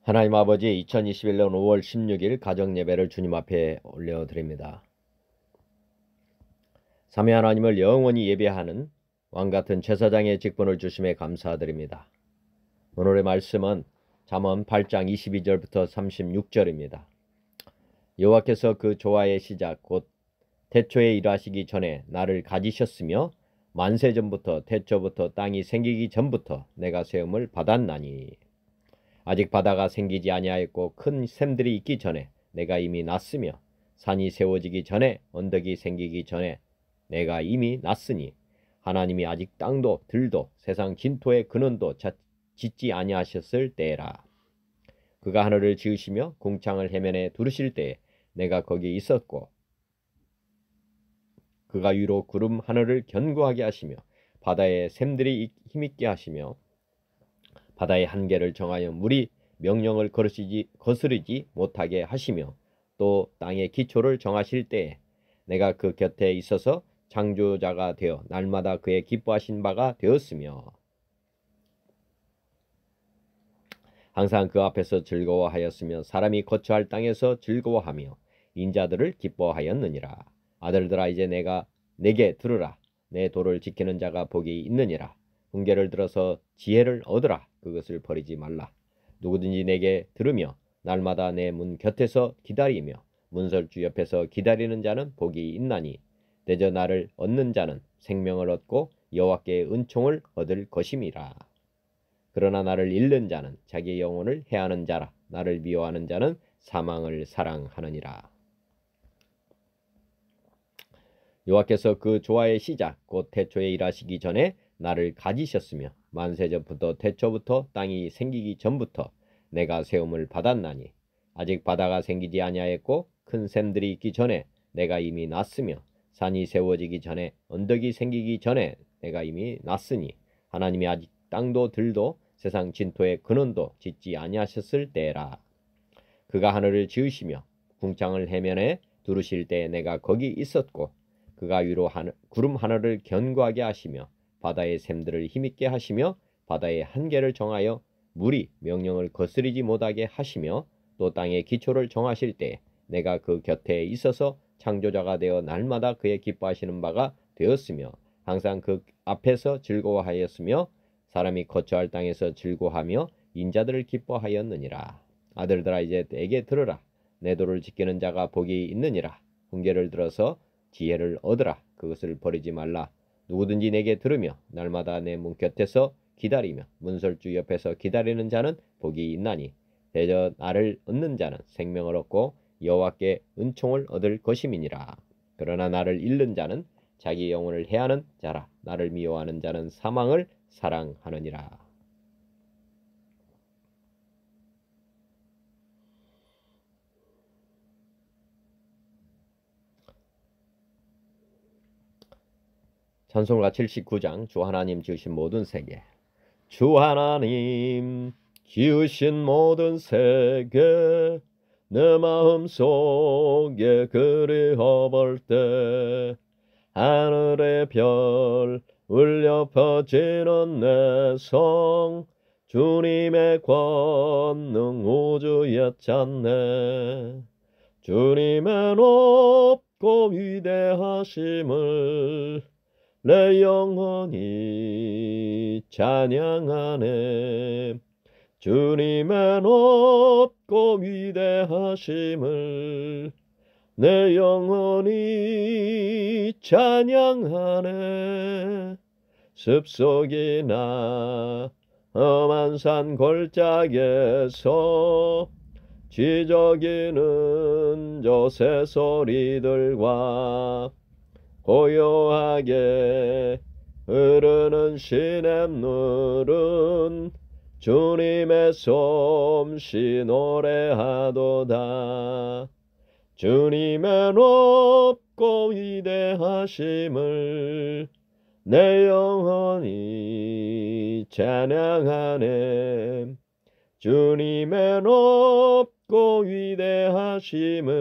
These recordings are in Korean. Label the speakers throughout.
Speaker 1: 하나님 아버지, 2021년 5월 16일 가정예배를 주님 앞에 올려드립니다. 삼위 하나님을 영원히 예배하는 왕같은 제사장의 직분을 주심에 감사드립니다. 오늘의 말씀은 잠언 8장 22절부터 36절입니다. 여호와께서 그 조화의 시작 곧 태초에 일하시기 전에 나를 가지셨으며 만세전부터 태초부터 땅이 생기기 전부터 내가 세움을 받았나니 아직 바다가 생기지 아니하였고 큰 샘들이 있기 전에 내가 이미 났으며 산이 세워지기 전에 언덕이 생기기 전에 내가 이미 났으니 하나님이 아직 땅도 들도 세상 진토의 근원도 짓지 아니하셨을 때라. 그가 하늘을 지으시며 궁창을 해면에 두르실 때에 내가 거기 있었고 그가 위로 구름 하늘을 견고하게 하시며 바다의 샘들이 힘있게 하시며 바다의 한계를 정하여 물이 명령을 거스르지 못하게 하시며 또 땅의 기초를 정하실 때에 내가 그 곁에 있어서 창조자가 되어 날마다 그의 기뻐하신 바가 되었으며 항상 그 앞에서 즐거워하였으며 사람이 거처할 땅에서 즐거워하며 인자들을 기뻐하였느니라. 아들들아 이제 내게 들으라. 내 도를 지키는 자가 복이 있느니라. 훈계를 들어서 지혜를 얻으라. 그것을 버리지 말라. 누구든지 내게 들으며 날마다 내 문 곁에서 기다리며 문설주 옆에서 기다리는 자는 복이 있나니 대저 나를 얻는 자는 생명을 얻고 여호와께 은총을 얻을 것임이라. 그러나 나를 잃는 자는 자기 영혼을 해하는 자라. 나를 미워하는 자는 사망을 사랑하느니라. 여호와께서 그 조화의 시작 곧 태초에 일하시기 전에 나를 가지셨으며 만세전부터 태초부터 땅이 생기기 전부터 내가 세움을 받았나니 아직 바다가 생기지 아니하였고 큰 샘들이 있기 전에 내가 이미 났으며 산이 세워지기 전에 언덕이 생기기 전에 내가 이미 났으니 하나님이 아직 땅도 들도 세상 진토의 근원도 짓지 아니하셨을 때라. 그가 하늘을 지으시며 궁창을 해면에 두르실 때에 내가 거기 있었고 그가 위로 구름 하늘을 견고하게 하시며 바다의 샘들을 힘있게 하시며 바다의 한계를 정하여 물이 명령을 거스르지 못하게 하시며 또 땅의 기초를 정하실 때 내가 그 곁에 있어서 창조자가 되어 날마다 그의 기뻐하시는 바가 되었으며 항상 그 앞에서 즐거워하였으며 사람이 거처할 땅에서 즐거워하며 인자들을 기뻐하였느니라. 아들들아 이제 내게 들으라. 내 도를 지키는 자가 복이 있느니라. 훈계를 들어서 지혜를 얻으라. 그것을 버리지 말라. 누구든지 내게 들으며 날마다 내 문 곁에서 기다리며 문설주 옆에서 기다리는 자는 복이 있나니 대저 나를 얻는 자는 생명을 얻고 여호와께 은총을 얻을 것임이니라. 그러나 나를 잃는 자는 자기 영혼을 해하는 자라. 나를 미워하는 자는 사망을 사랑하느니라. 찬송가 79장 주 하나님 지으신 모든 세계. 주 하나님 지으신 모든 세계 내 마음속에 그리워 볼 때 하늘의 별 울려 퍼지는 내 성 주님의 권능 우주였잖네. 주님의 높고 위대하심을 내 영혼이 찬양하네. 주님의 높고 위대하심을 내 영혼이 찬양하네. 습속이나 험한 산 골짜기에서 지저귀는 저 새소리들과 고요하게 흐르는 시냇물은 주님의 솜씨 노래하도다. 주님의 높고 위대하심을 내 영혼이 찬양하네. 주님의 높고 위대하심을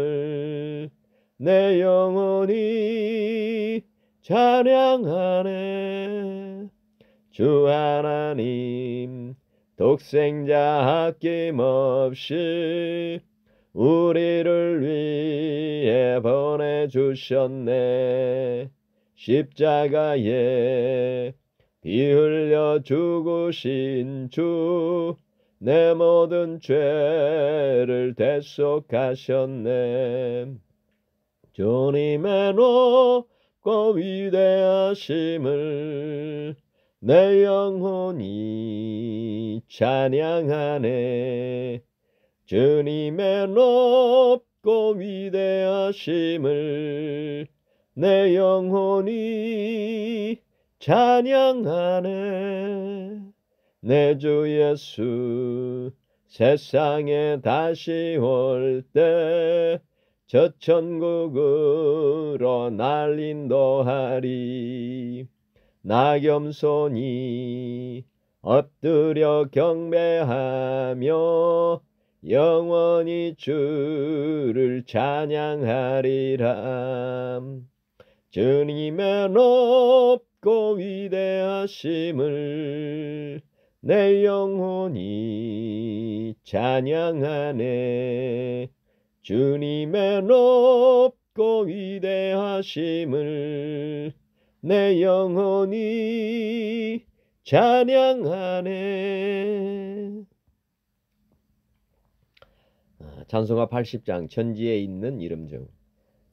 Speaker 1: 내 영혼이 찬양하네. 주 하나님 독생자 아낌없이 우리를 위해 보내주셨네. 십자가에 피 흘려 죽으신 주, 내 모든 죄를 대속하셨네. 주님의 높고 위대하심을 내 영혼이 찬양하네. 주님의 높고 위대하심을 내 영혼이 찬양하네. 내 주 예수 세상에 다시 올 때 저 천국으로 날 인도하리. 나 겸손히 엎드려 경배하며 영원히 주를 찬양하리라. 주님의 높고 위대하심을 내 영혼이 찬양하네. 주님의 높고 위대하심을 내 영혼이 찬양하네. 찬송가 80장 천지에 있는 이름 중,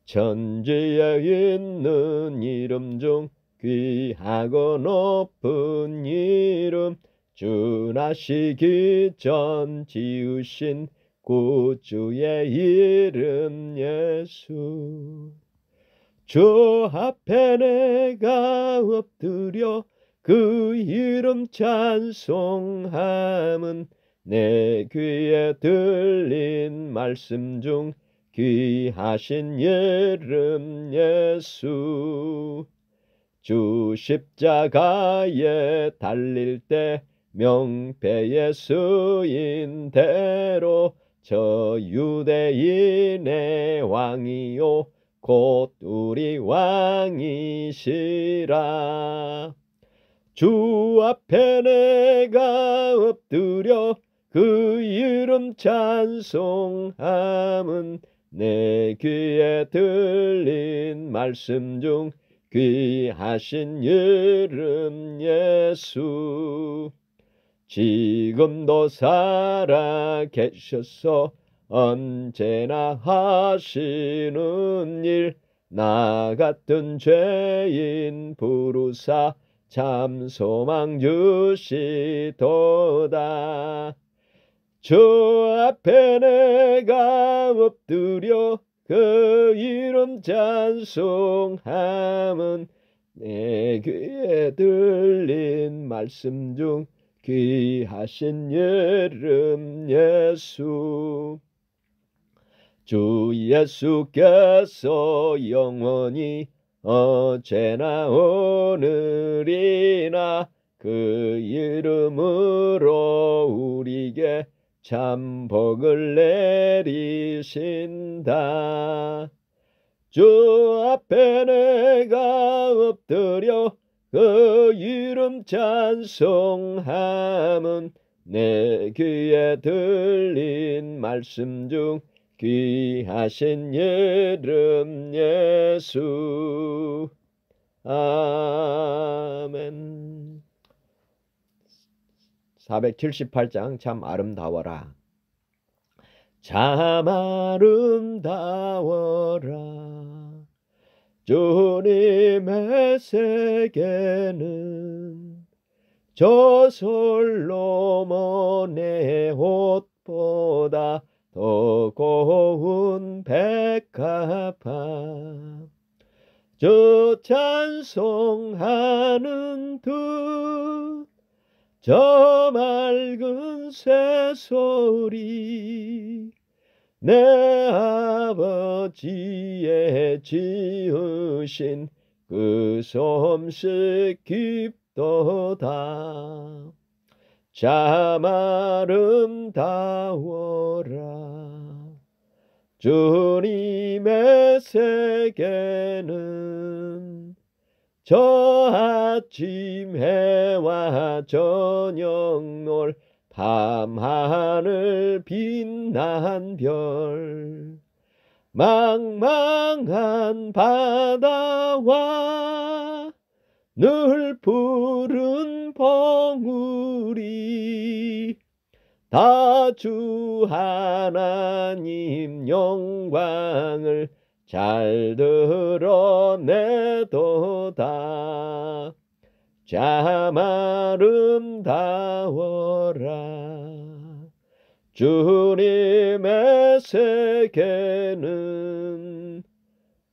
Speaker 1: 천지에 있는 이름 중 귀하고 높은 이름, 주 나시기 전 지으신 구주의 이름 예수. 주 앞에 내가 엎드려 그 이름 찬송함은 내 귀에 들린 말씀 중 귀하신 이름 예수. 주 십자가에 달릴 때 명패에 쓰인 대로 저 유대인의 왕이요 곧 우리 왕이시라. 주 앞에 내가 엎드려 그 이름 찬송함은 내 귀에 들린 말씀 중 귀하신 이름 예수. 지금도 살아 계셔서 언제나 하시는 일, 나 같은 죄인 부르사 참 소망 주시도다. 주 앞에 내가 엎드려 그 이름 찬송함은 내 귀에 들린 말씀 중 귀하신 이름 예수. 주 예수께서 영원히 어제나 오늘이나 그 이름으로 우리에게 참 복을 내리신다. 주 앞에 내가 엎드려 그 이름 찬송함은 내 귀에 들린 말씀 중 귀하신 이름 예수. 아멘. 478장 참 아름다워라. 참 아름다워라. 주님의 세계는 저 솔로몬의 옷보다 더 고운 백합화. 저 찬송하는 뜻, 저 맑은 새소리, 내 아버지의 지으신 그 솜씨 깊도다. 참 아름다워라. 주님의 세계는 저 아침 해와 저녁 놀 밤하늘 빛난 별 망망한 바다와 늘 푸른 봉우리 다 주 하나님 영광을 잘 드러내도다. 참 아름다워라. 주님의 세계는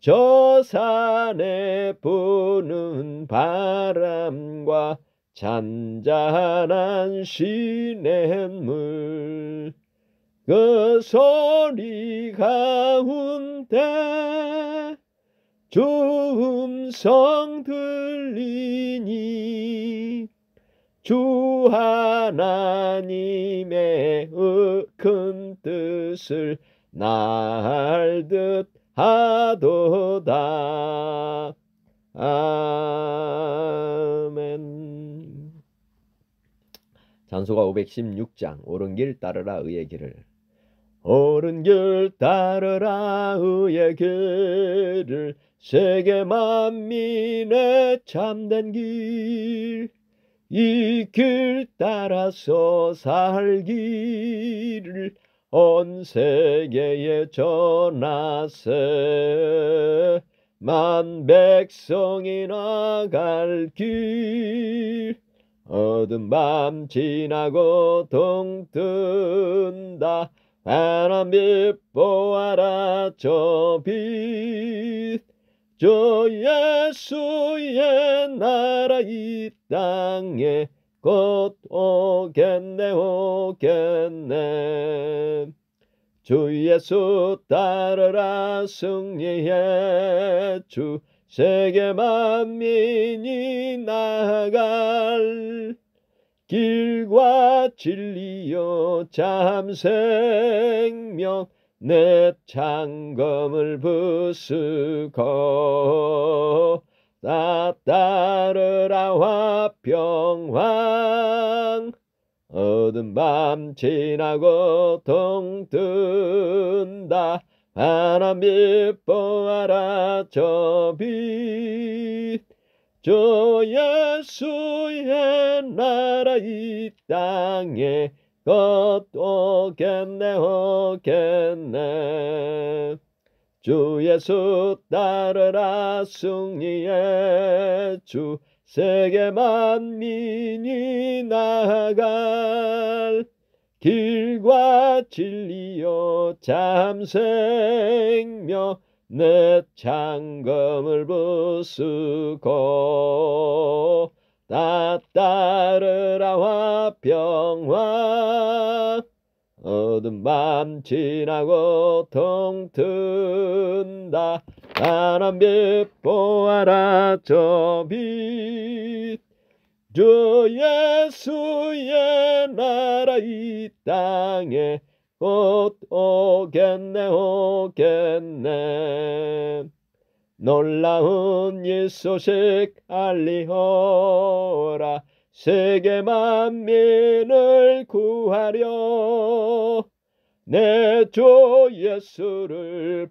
Speaker 1: 저 산에 부는 바람과 잔잔한 시냇물 그 소리 가운데 주 음성 들리니 주 하나님의 큰 뜻을 날듯 하도다. 아멘. 찬송가 516장 옳은 길 따르라 의의 길을. 옳은 길 따르라 의의 길을 세계 만민의 참된 길 이 길 따라서 살기를 온 세계에 전하세. 만 백성이 나갈 길 어두운 밤 지나고 동 뜬다. 환한 빛 보아라 저 빛 저 예수의 나라 이 땅에 곧 오겠네 오겠네. 주 예수 따르라 승리의 주 세계 만민이 나갈 길과 진리요 참 생명 내 창검을 부수고 다 따르라 화평왕 어두운 밤 지나고 동 뜬다. 환한 빛 보아라 저 빛 저 예수의 나라 이 땅에 곧 오겠네 오겠네. 주 예수 따르라 승리의 주 세계 만민이 나갈 길과 진리요 참 생명 내 창검을 부수고 다 따르라 화평왕 어두운 밤 지나고 동 뜬다. 환한 빛 보아라 저 빛 주 예수의 나라 이 땅에 곧 오겠네 오겠네. 놀라운 이 소식 알리어라. 세계 만민을 구하려 내 주 예수를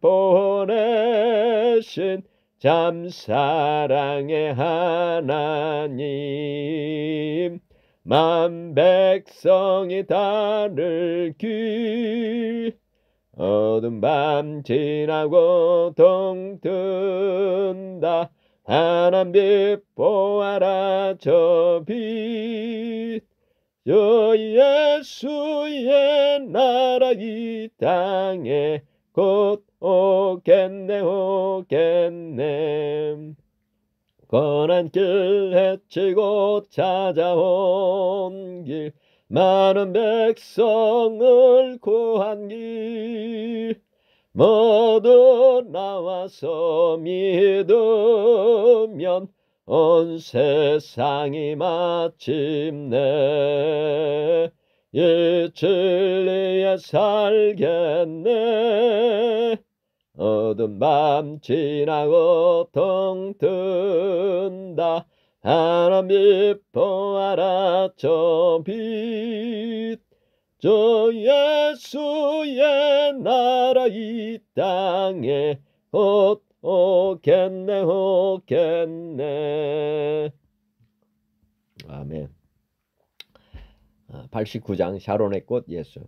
Speaker 1: 보내신 참 사랑의 하나님. 만 백성이 다를 길 어두운 밤 지나고 동 뜬다. 환한 빛 보아라 저 빛 저 예수의 나라 이 땅에 곧 오겠네 오겠네. 고난 길 헤치고 찾아온 길 많은 백성을 구한 길 모두 나와서 믿으면 온 세상이 마침내 이 진리에 살겠네. 어두운 밤 지나고 동 뜬다. 하나님 보아라 저 빛 저 예수의 나라 이 땅에 곧 오겠네 오겠네. 아멘. 89장 샤론의 꽃 예수.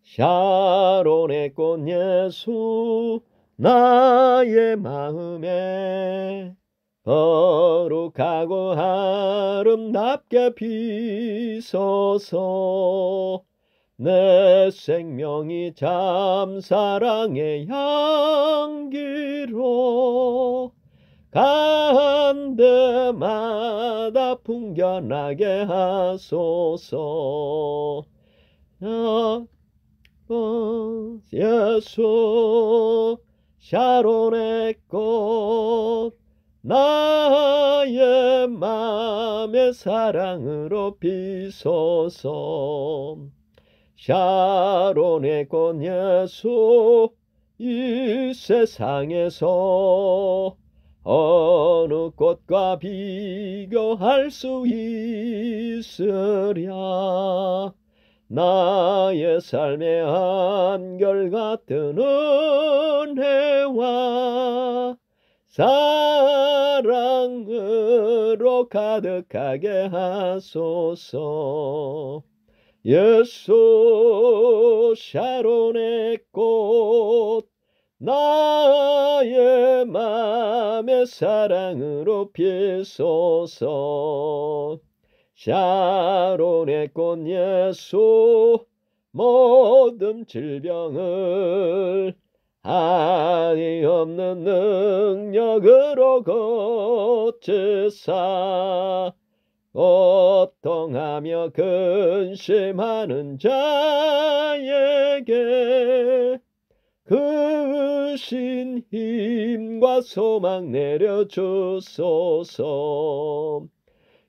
Speaker 1: 샤론의 꽃 예수 나의 마음에 거룩하고 아름답게 피소서. 내 생명이 참 사랑의 향기로 간 데마다 풍겨나게 하소서. 예수 샤론의 꽃 나의 맘의 사랑으로 피소서. 샤론의 꽃 예수 이 세상에서 어느 꽃과 비교할 수 있으랴. 나의 삶의 한결같은 은혜와 사랑으로 가득하게 하소서. 예수 샤론의 꽃 나의 맘의 사랑으로 피소서. 샤론의 꽃 예수 모든 질병을 한이 없는 능력으로 고치사 고통하며 근심하는 자에게 크신 힘과 소망 내려주소서.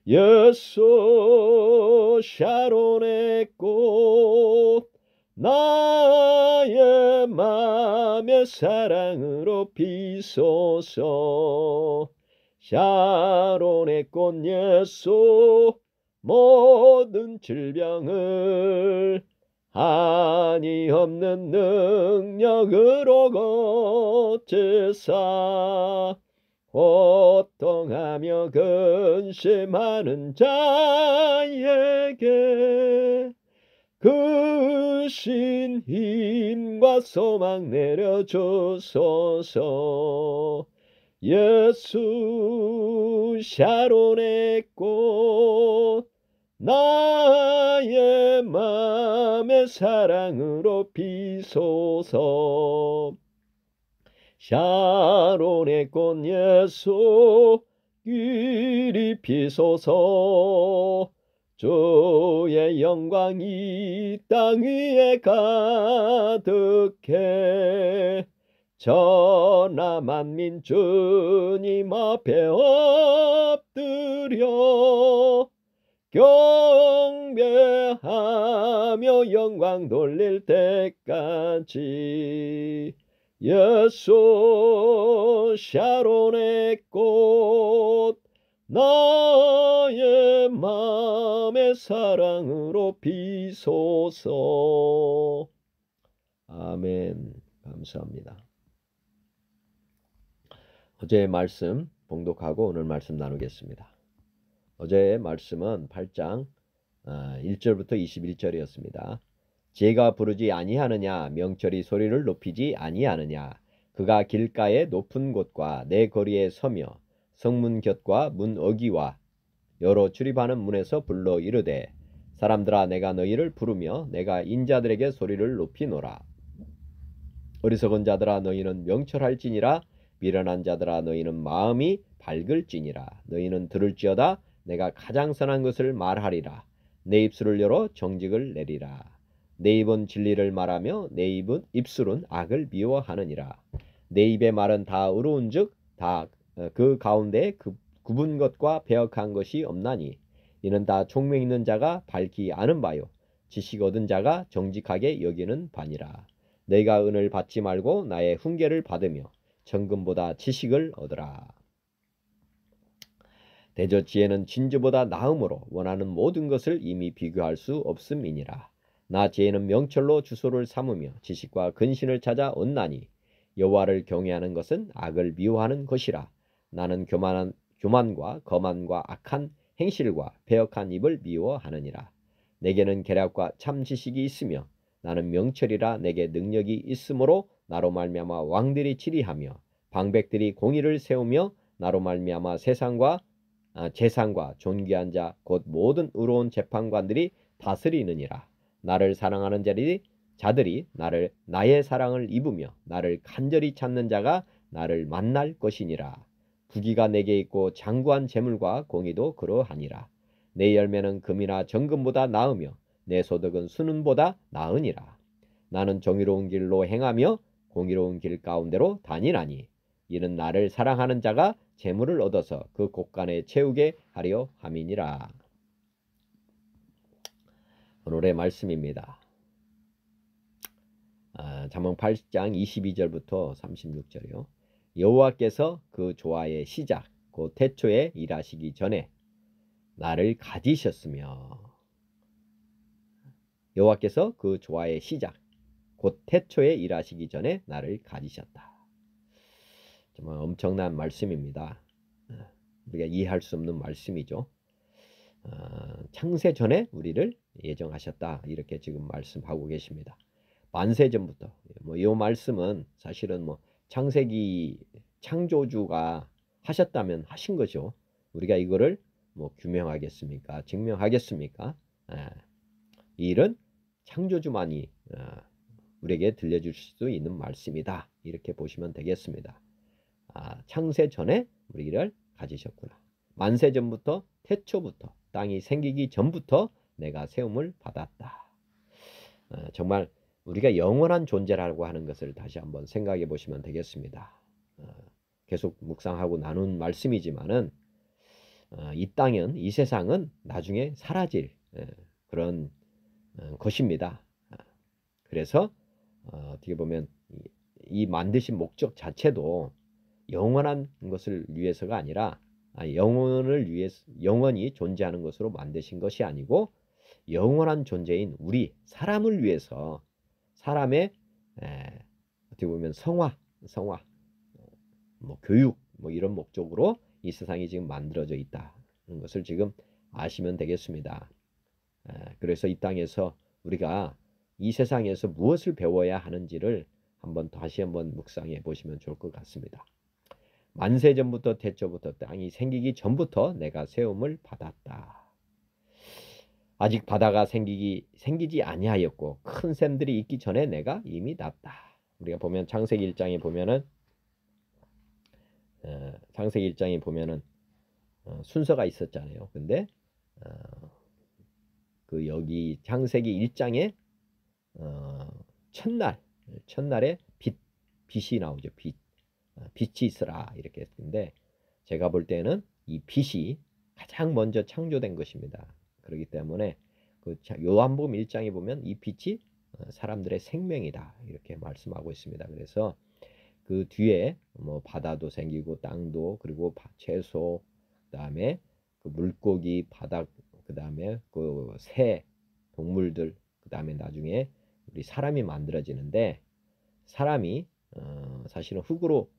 Speaker 1: 예수 샤론의 꽃 나의 맘의 사랑으로 피소서. 샤론의 꽃 예수 모든 질병을 한이 없는 능력으로 고치사 고통하며 근심하는 자에게 크신 힘과 소망 내려주소서. 예수 샤론의 꽃 나의 맘의 사랑으로 피소서. 샤론의 꽃 예수 이리 피소서. 주의 영광이 땅 위에 가득해 천하 만민 주님 앞에 엎드려 경배하며 영광 돌릴 때까지. 예수 샤론의 꽃 나의 맘의 사랑으로 피소서. 아멘. 감사합니다. 어제의 말씀 봉독하고 오늘 말씀 나누겠습니다. 어제의 말씀은 8장 1절부터 21절이었습니다. 제가 부르지 아니하느냐, 명철이 소리를 높이지 아니하느냐. 그가 길가의 높은 곳과 내 거리에 서며 성문 곁과 문 어귀와 여러 출입하는 문에서 불러 이르되, 사람들아 내가 너희를 부르며 내가 인자들에게 소리를 높이노라. 어리석은 자들아 너희는 명철할지니라. 미련한 자들아 너희는 마음이 밝을지니라. 너희는 들을지어다 내가 가장 선한 것을 말하리라. 내 입술을 열어 정직을 내리라. 내 입은 진리를 말하며 내 입술은 악을 미워하느니라. 내 입의 말은 다 의로운즉 다 그 가운데 굽은 것과 배역한 것이 없나니 이는 다 총명 있는 자가 밝히 아는 바요 지식 얻은 자가 정직하게 여기는 바니라. 너희가 은을 받지 말고 나의 훈계를 받으며 정금보다 지식을 얻으라. 대저 지혜는 진주보다 나음으로 원하는 모든 것을 이미 비교할 수 없음이니라. 나 지혜는 명철로 주소를 삼으며 지식과 근신을 찾아 얻나니 여호와를 경외하는 것은 악을 미워하는 것이라. 나는 교만과 거만과 악한 행실과 배역한 입을 미워하느니라. 내게는 계략과 참 지식이 있으며 나는 명철이라. 내게 능력이 있으므로 나로 말미암아 왕들이 치리하며 방백들이 공의를 세우며 나로 말미암아 재상과 존귀한 자 곧 모든 의로운 재판관들이 다스리느니라. 나를 사랑하는 자들이 나의 사랑을 입으며 나를 간절히 찾는 자가 나를 만날 것이니라. 부귀가 내게 있고 장구한 재물과 공의도 그러하니라. 내 열매는 금이나 정금보다 나으며 내 소득은 순은보다 나으니라. 나는 정의로운 길로 행하며 공의로운 길 가운데로 다니나니 이는 나를 사랑하는 자가 재물을 얻어서 그 곳간에 채우게 하려 함이니라. 오늘의 말씀입니다. 잠언 8장 22절부터 36절이요. 여호와께서 그 조화의 시작 곧 태초에 일하시기 전에 나를 가지셨으며. 여호와께서 그 조화의 시작 곧 태초에 일하시기 전에 나를 가지셨다. 정말 엄청난 말씀입니다. 우리가 이해할 수 없는 말씀이죠. 창세 전에 우리를 예정하셨다, 이렇게 지금 말씀하고 계십니다. 만세 전부터. 이 말씀은 사실은 창세기 창조주가 하셨다면 하신 거죠. 우리가 이거를 규명하겠습니까? 증명하겠습니까? 이 일은 창조주만이 우리에게 들려줄 수 있는 말씀이다, 이렇게 보시면 되겠습니다. 창세 전에 우리를 가지셨구나. 만세 전부터, 태초부터, 땅이 생기기 전부터 내가 세움을 받았다. 정말 우리가 영원한 존재라고 하는 것을 다시 한번 생각해 보시면 되겠습니다. 계속 묵상하고 나눈 말씀이지만은 이 세상은 나중에 사라질 그런 것입니다. 그래서 어떻게 보면 이 만드신 목적 자체도 영원한 것을 위해서가 아니라 영원히 존재하는 것으로 만드신 것이 아니고 영원한 존재인 우리 사람을 위해서, 사람의 어떻게 보면 성화, 교육 이런 목적으로 이 세상이 지금 만들어져 있다는 것을 지금 아시면 되겠습니다. 그래서 이 땅에서 우리가 이 세상에서 무엇을 배워야 하는지를 다시 한번 묵상해 보시면 좋을 것 같습니다. 만세 전부터 태초부터 땅이 생기기 전부터 내가 세움을 받았다. 아직 바다가 생기지 아니하였고 큰 샘들이 있기 전에 내가 이미 났다. 우리가 보면 창세기 1장에 보면은 순서가 있었잖아요. 근데 여기 창세기 1장에 첫날에 빛이 나오죠. 빛이 있으라, 이렇게 했는데 제가 볼 때는 이 빛이 가장 먼저 창조된 것입니다. 그렇기 때문에 요한복음 1장에 보면 이 빛이 사람들의 생명이다, 이렇게 말씀하고 있습니다. 그래서 그 뒤에 바다도 생기고 땅도, 그리고 채소, 그다음에 물고기, 바닥, 그다음에 새, 동물들, 그다음에 나중에 우리 사람이 만들어지는데, 사람이 사실은 흙으로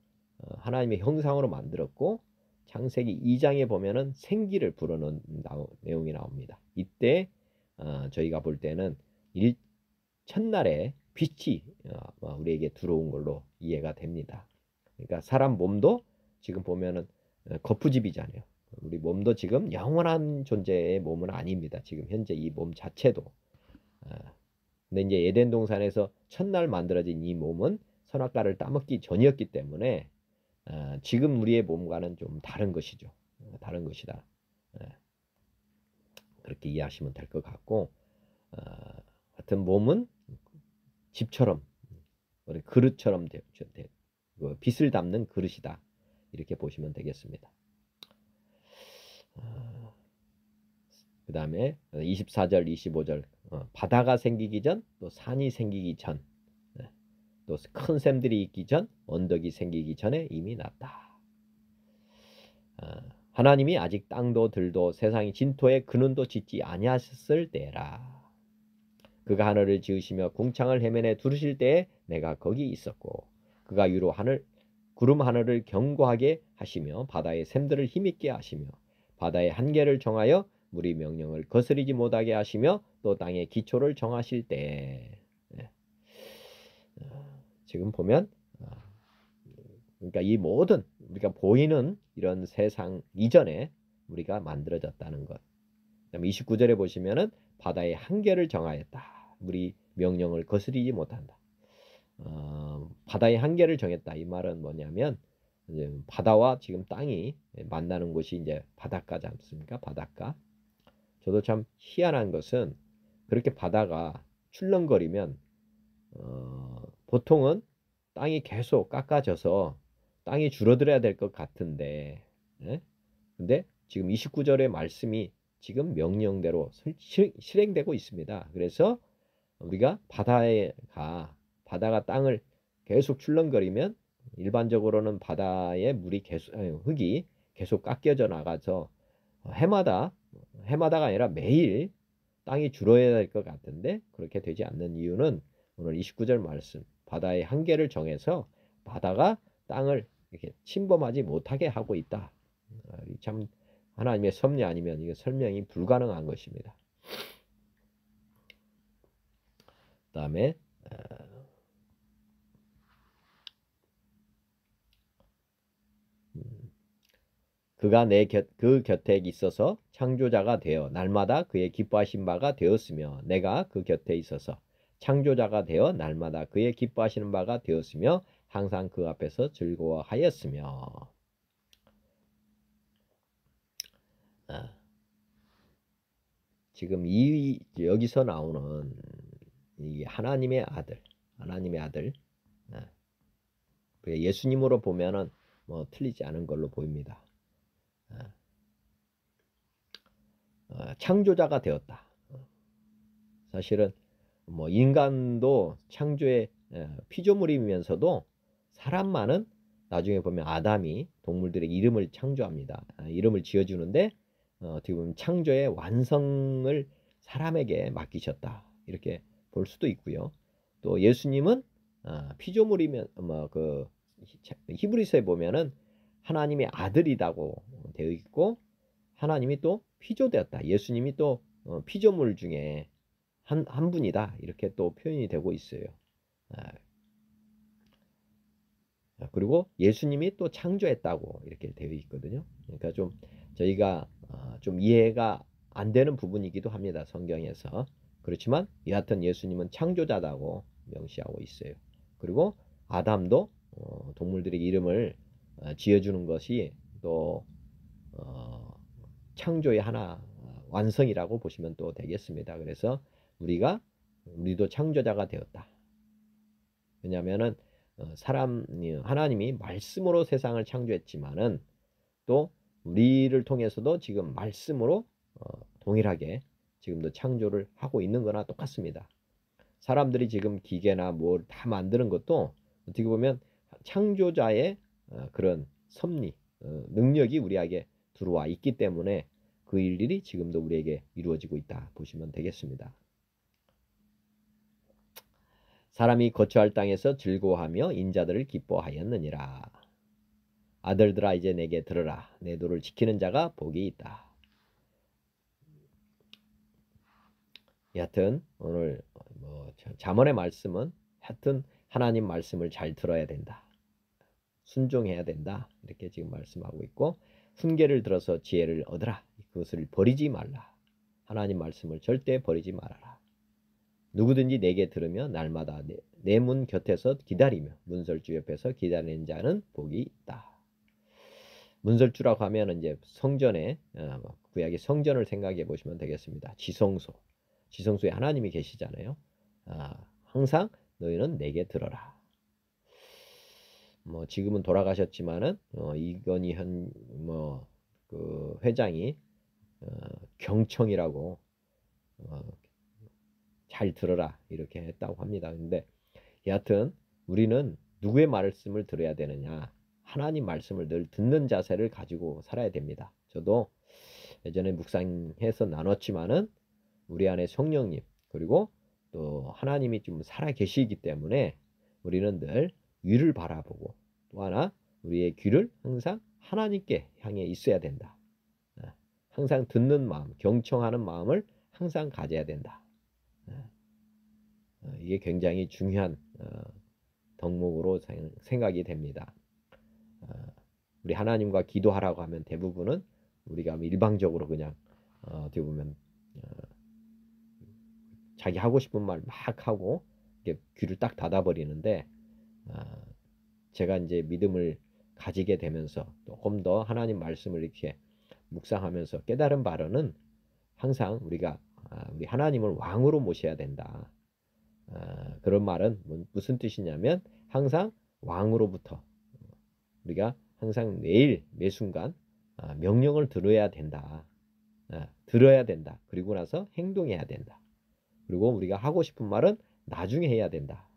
Speaker 1: 하나님의 형상으로 만들었고, 창세기 2장에 보면은 생기를 불어넣은 내용이 나옵니다. 이때 저희가 볼 때는 첫날에 빛이 우리에게 들어온 걸로 이해가 됩니다. 그러니까 사람 몸도 지금 보면은 거푸집이잖아요. 우리 몸도 지금 영원한 존재의 몸은 아닙니다. 지금 현재 이 몸 자체도. 근데 이제 에덴 동산에서 첫날 만들어진 이 몸은 선악과를 따먹기 전이었기 때문에 지금 우리의 몸과는 좀 다른 것이죠. 다른 것이다. 그렇게 이해하시면 될 것 같고, 하여튼 몸은 집처럼, 그릇처럼 빛을 담는 그릇이다, 이렇게 보시면 되겠습니다. 그 다음에 24절 25절 바다가 생기기 전, 또 산이 생기기 전, 또 큰 샘들이 있기 전, 언덕이 생기기 전에 이미 났다. 하나님이 아직 땅도 들도 세상이 진토에 근원도 짓지 아니하셨을 때라. 그가 하늘을 지으시며 궁창을 해면에 두르실 때에 내가 거기 있었고 그가 위로 구름 하늘을 견고하게 하시며 바다의 샘들을 힘있게 하시며 바다의 한계를 정하여 물이 명령을 거스리지 못하게 하시며 또 땅의 기초를 정하실 때 지금 보면 그러니까 이 모든 우리가 보이는 이런 세상 이전에 우리가 만들어졌다는 것. 그다음에 29절에 보시면은 바다의 한계를 정하였다. 물이 명령을 거스리지 못한다. 바다의 한계를 정했다. 이 말은 뭐냐면 이제 바다와 지금 땅이 만나는 곳이 이제 바닷가지 않습니까? 바닷가. 저도 참 희한한 것은 그렇게 바다가 출렁거리면 보통은 땅이 계속 깎아져서 땅이 줄어들어야 될 것 같은데, 예? 근데 지금 29절의 말씀이 지금 명령대로 실행되고 있습니다. 그래서 우리가 바다가 땅을 계속 출렁거리면 일반적으로는 바다의 흙이 계속 깎여져 나가서 해마다가 아니라 매일 땅이 줄어야 될 것 같은데 그렇게 되지 않는 이유는 오늘 29절 말씀 바다의 한계를 정해서 바다가 땅을 이렇게 침범하지 못하게 하고 있다. 참 하나님의 섭리 아니면 이거 설명이 불가능한 것입니다. 그다음에 그가 그 곁에 있어서 창조자가 되어 날마다 그의 기뻐하신 바가 되었으며 내가 그 곁에 있어서 창조자가 되어 날마다 그의 기뻐하시는 바가 되었으며 항상 그 앞에서 즐거워하였으며 지금 여기서 나오는 이 하나님의 아들 예수님으로 보면은 뭐 틀리지 않은 걸로 보입니다. 창조자가 되었다. 사실은 뭐 인간도 창조의 피조물이면서도 사람만은 나중에 보면 아담이 동물들의 이름을 창조합니다. 이름을 지어주는데 어떻게 보면 창조의 완성을 사람에게 맡기셨다. 이렇게 볼 수도 있고요. 또 예수님은 피조물이면 그 히브리서에 보면은 하나님의 아들이라고 되어 있고 하나님이 또 피조되었다. 예수님이 또 피조물 중에 한 분이다. 이렇게 또 표현이 되고 있어요. 그리고 예수님이 또 창조했다고 이렇게 되어 있거든요. 그러니까 좀 저희가 좀 이해가 안 되는 부분이기도 합니다. 성경에서. 그렇지만 여하튼 예수님은 창조자다고 명시하고 있어요. 그리고 아담도 동물들의 이름을 지어주는 것이 또 창조의 하나 완성이라고 보시면 또 되겠습니다. 그래서 우리도 창조자가 되었다. 왜냐하면은 하나님이 말씀으로 세상을 창조했지만은 또 우리를 통해서도 지금 말씀으로 동일하게 지금도 창조를 하고 있는 거나 똑같습니다. 사람들이 지금 기계나 뭘 다 만드는 것도 어떻게 보면 창조자의 그런 섭리, 능력이 우리에게 들어와 있기 때문에 그 일들이 지금도 우리에게 이루어지고 있다 보시면 되겠습니다. 사람이 거처할 땅에서 즐거워하며 인자들을 기뻐하였느니라. 아들들아 이제 내게 들으라. 내 도를 지키는 자가 복이 있다. 여하튼 오늘 잠언의 말씀은 하여튼 하나님 말씀을 잘 들어야 된다. 순종해야 된다. 이렇게 지금 말씀하고 있고 훈계를 들어서 지혜를 얻으라. 그것을 버리지 말라. 하나님 말씀을 절대 버리지 말아라. 누구든지 내게 들으며 날마다 내 문 곁에서 기다리며 문설주 옆에서 기다리는 자는 복이 있다. 문설주라고 하면 이제 성전에 구약의 성전을 생각해 보시면 되겠습니다. 지성소에 하나님이 계시잖아요. 항상 너희는 내게 들어라. 뭐 지금은 돌아가셨지만은 이건희 그 회장이 경청이라고 잘 들어라 이렇게 했다고 합니다. 근데 여하튼 우리는 누구의 말씀을 들어야 되느냐? 하나님 말씀을 늘 듣는 자세를 가지고 살아야 됩니다. 저도 예전에 묵상해서 나눴지만은 우리 안에 성령님 그리고 또 하나님이 좀 살아 계시기 때문에 우리는 늘 위를 바라보고 또 하나 우리의 귀를 항상 하나님께 향해 있어야 된다. 항상 듣는 마음, 경청하는 마음을 항상 가져야 된다. 이게 굉장히 중요한 덕목으로 생각이 됩니다. 우리 하나님과 기도하라고 하면 대부분은 우리가 일방적으로 그냥 어떻게 보면 자기 하고 싶은 말 막 하고 귀를 딱 닫아버리는데 제가 이제 믿음을 가지게 되면서 조금 더 하나님 말씀을 이렇게 묵상하면서 깨달은 바로는 항상 우리가 우리 하나님을 왕으로 모셔야 된다. 그런 말은 무슨 뜻이냐면 항상 왕으로부터 우리가 항상 매일 매 순간 명령을 들어야 된다. 들어야 된다. 그리고 나서 행동해야 된다. 그리고 우리가 하고 싶은 말은 나중에 해야 된다.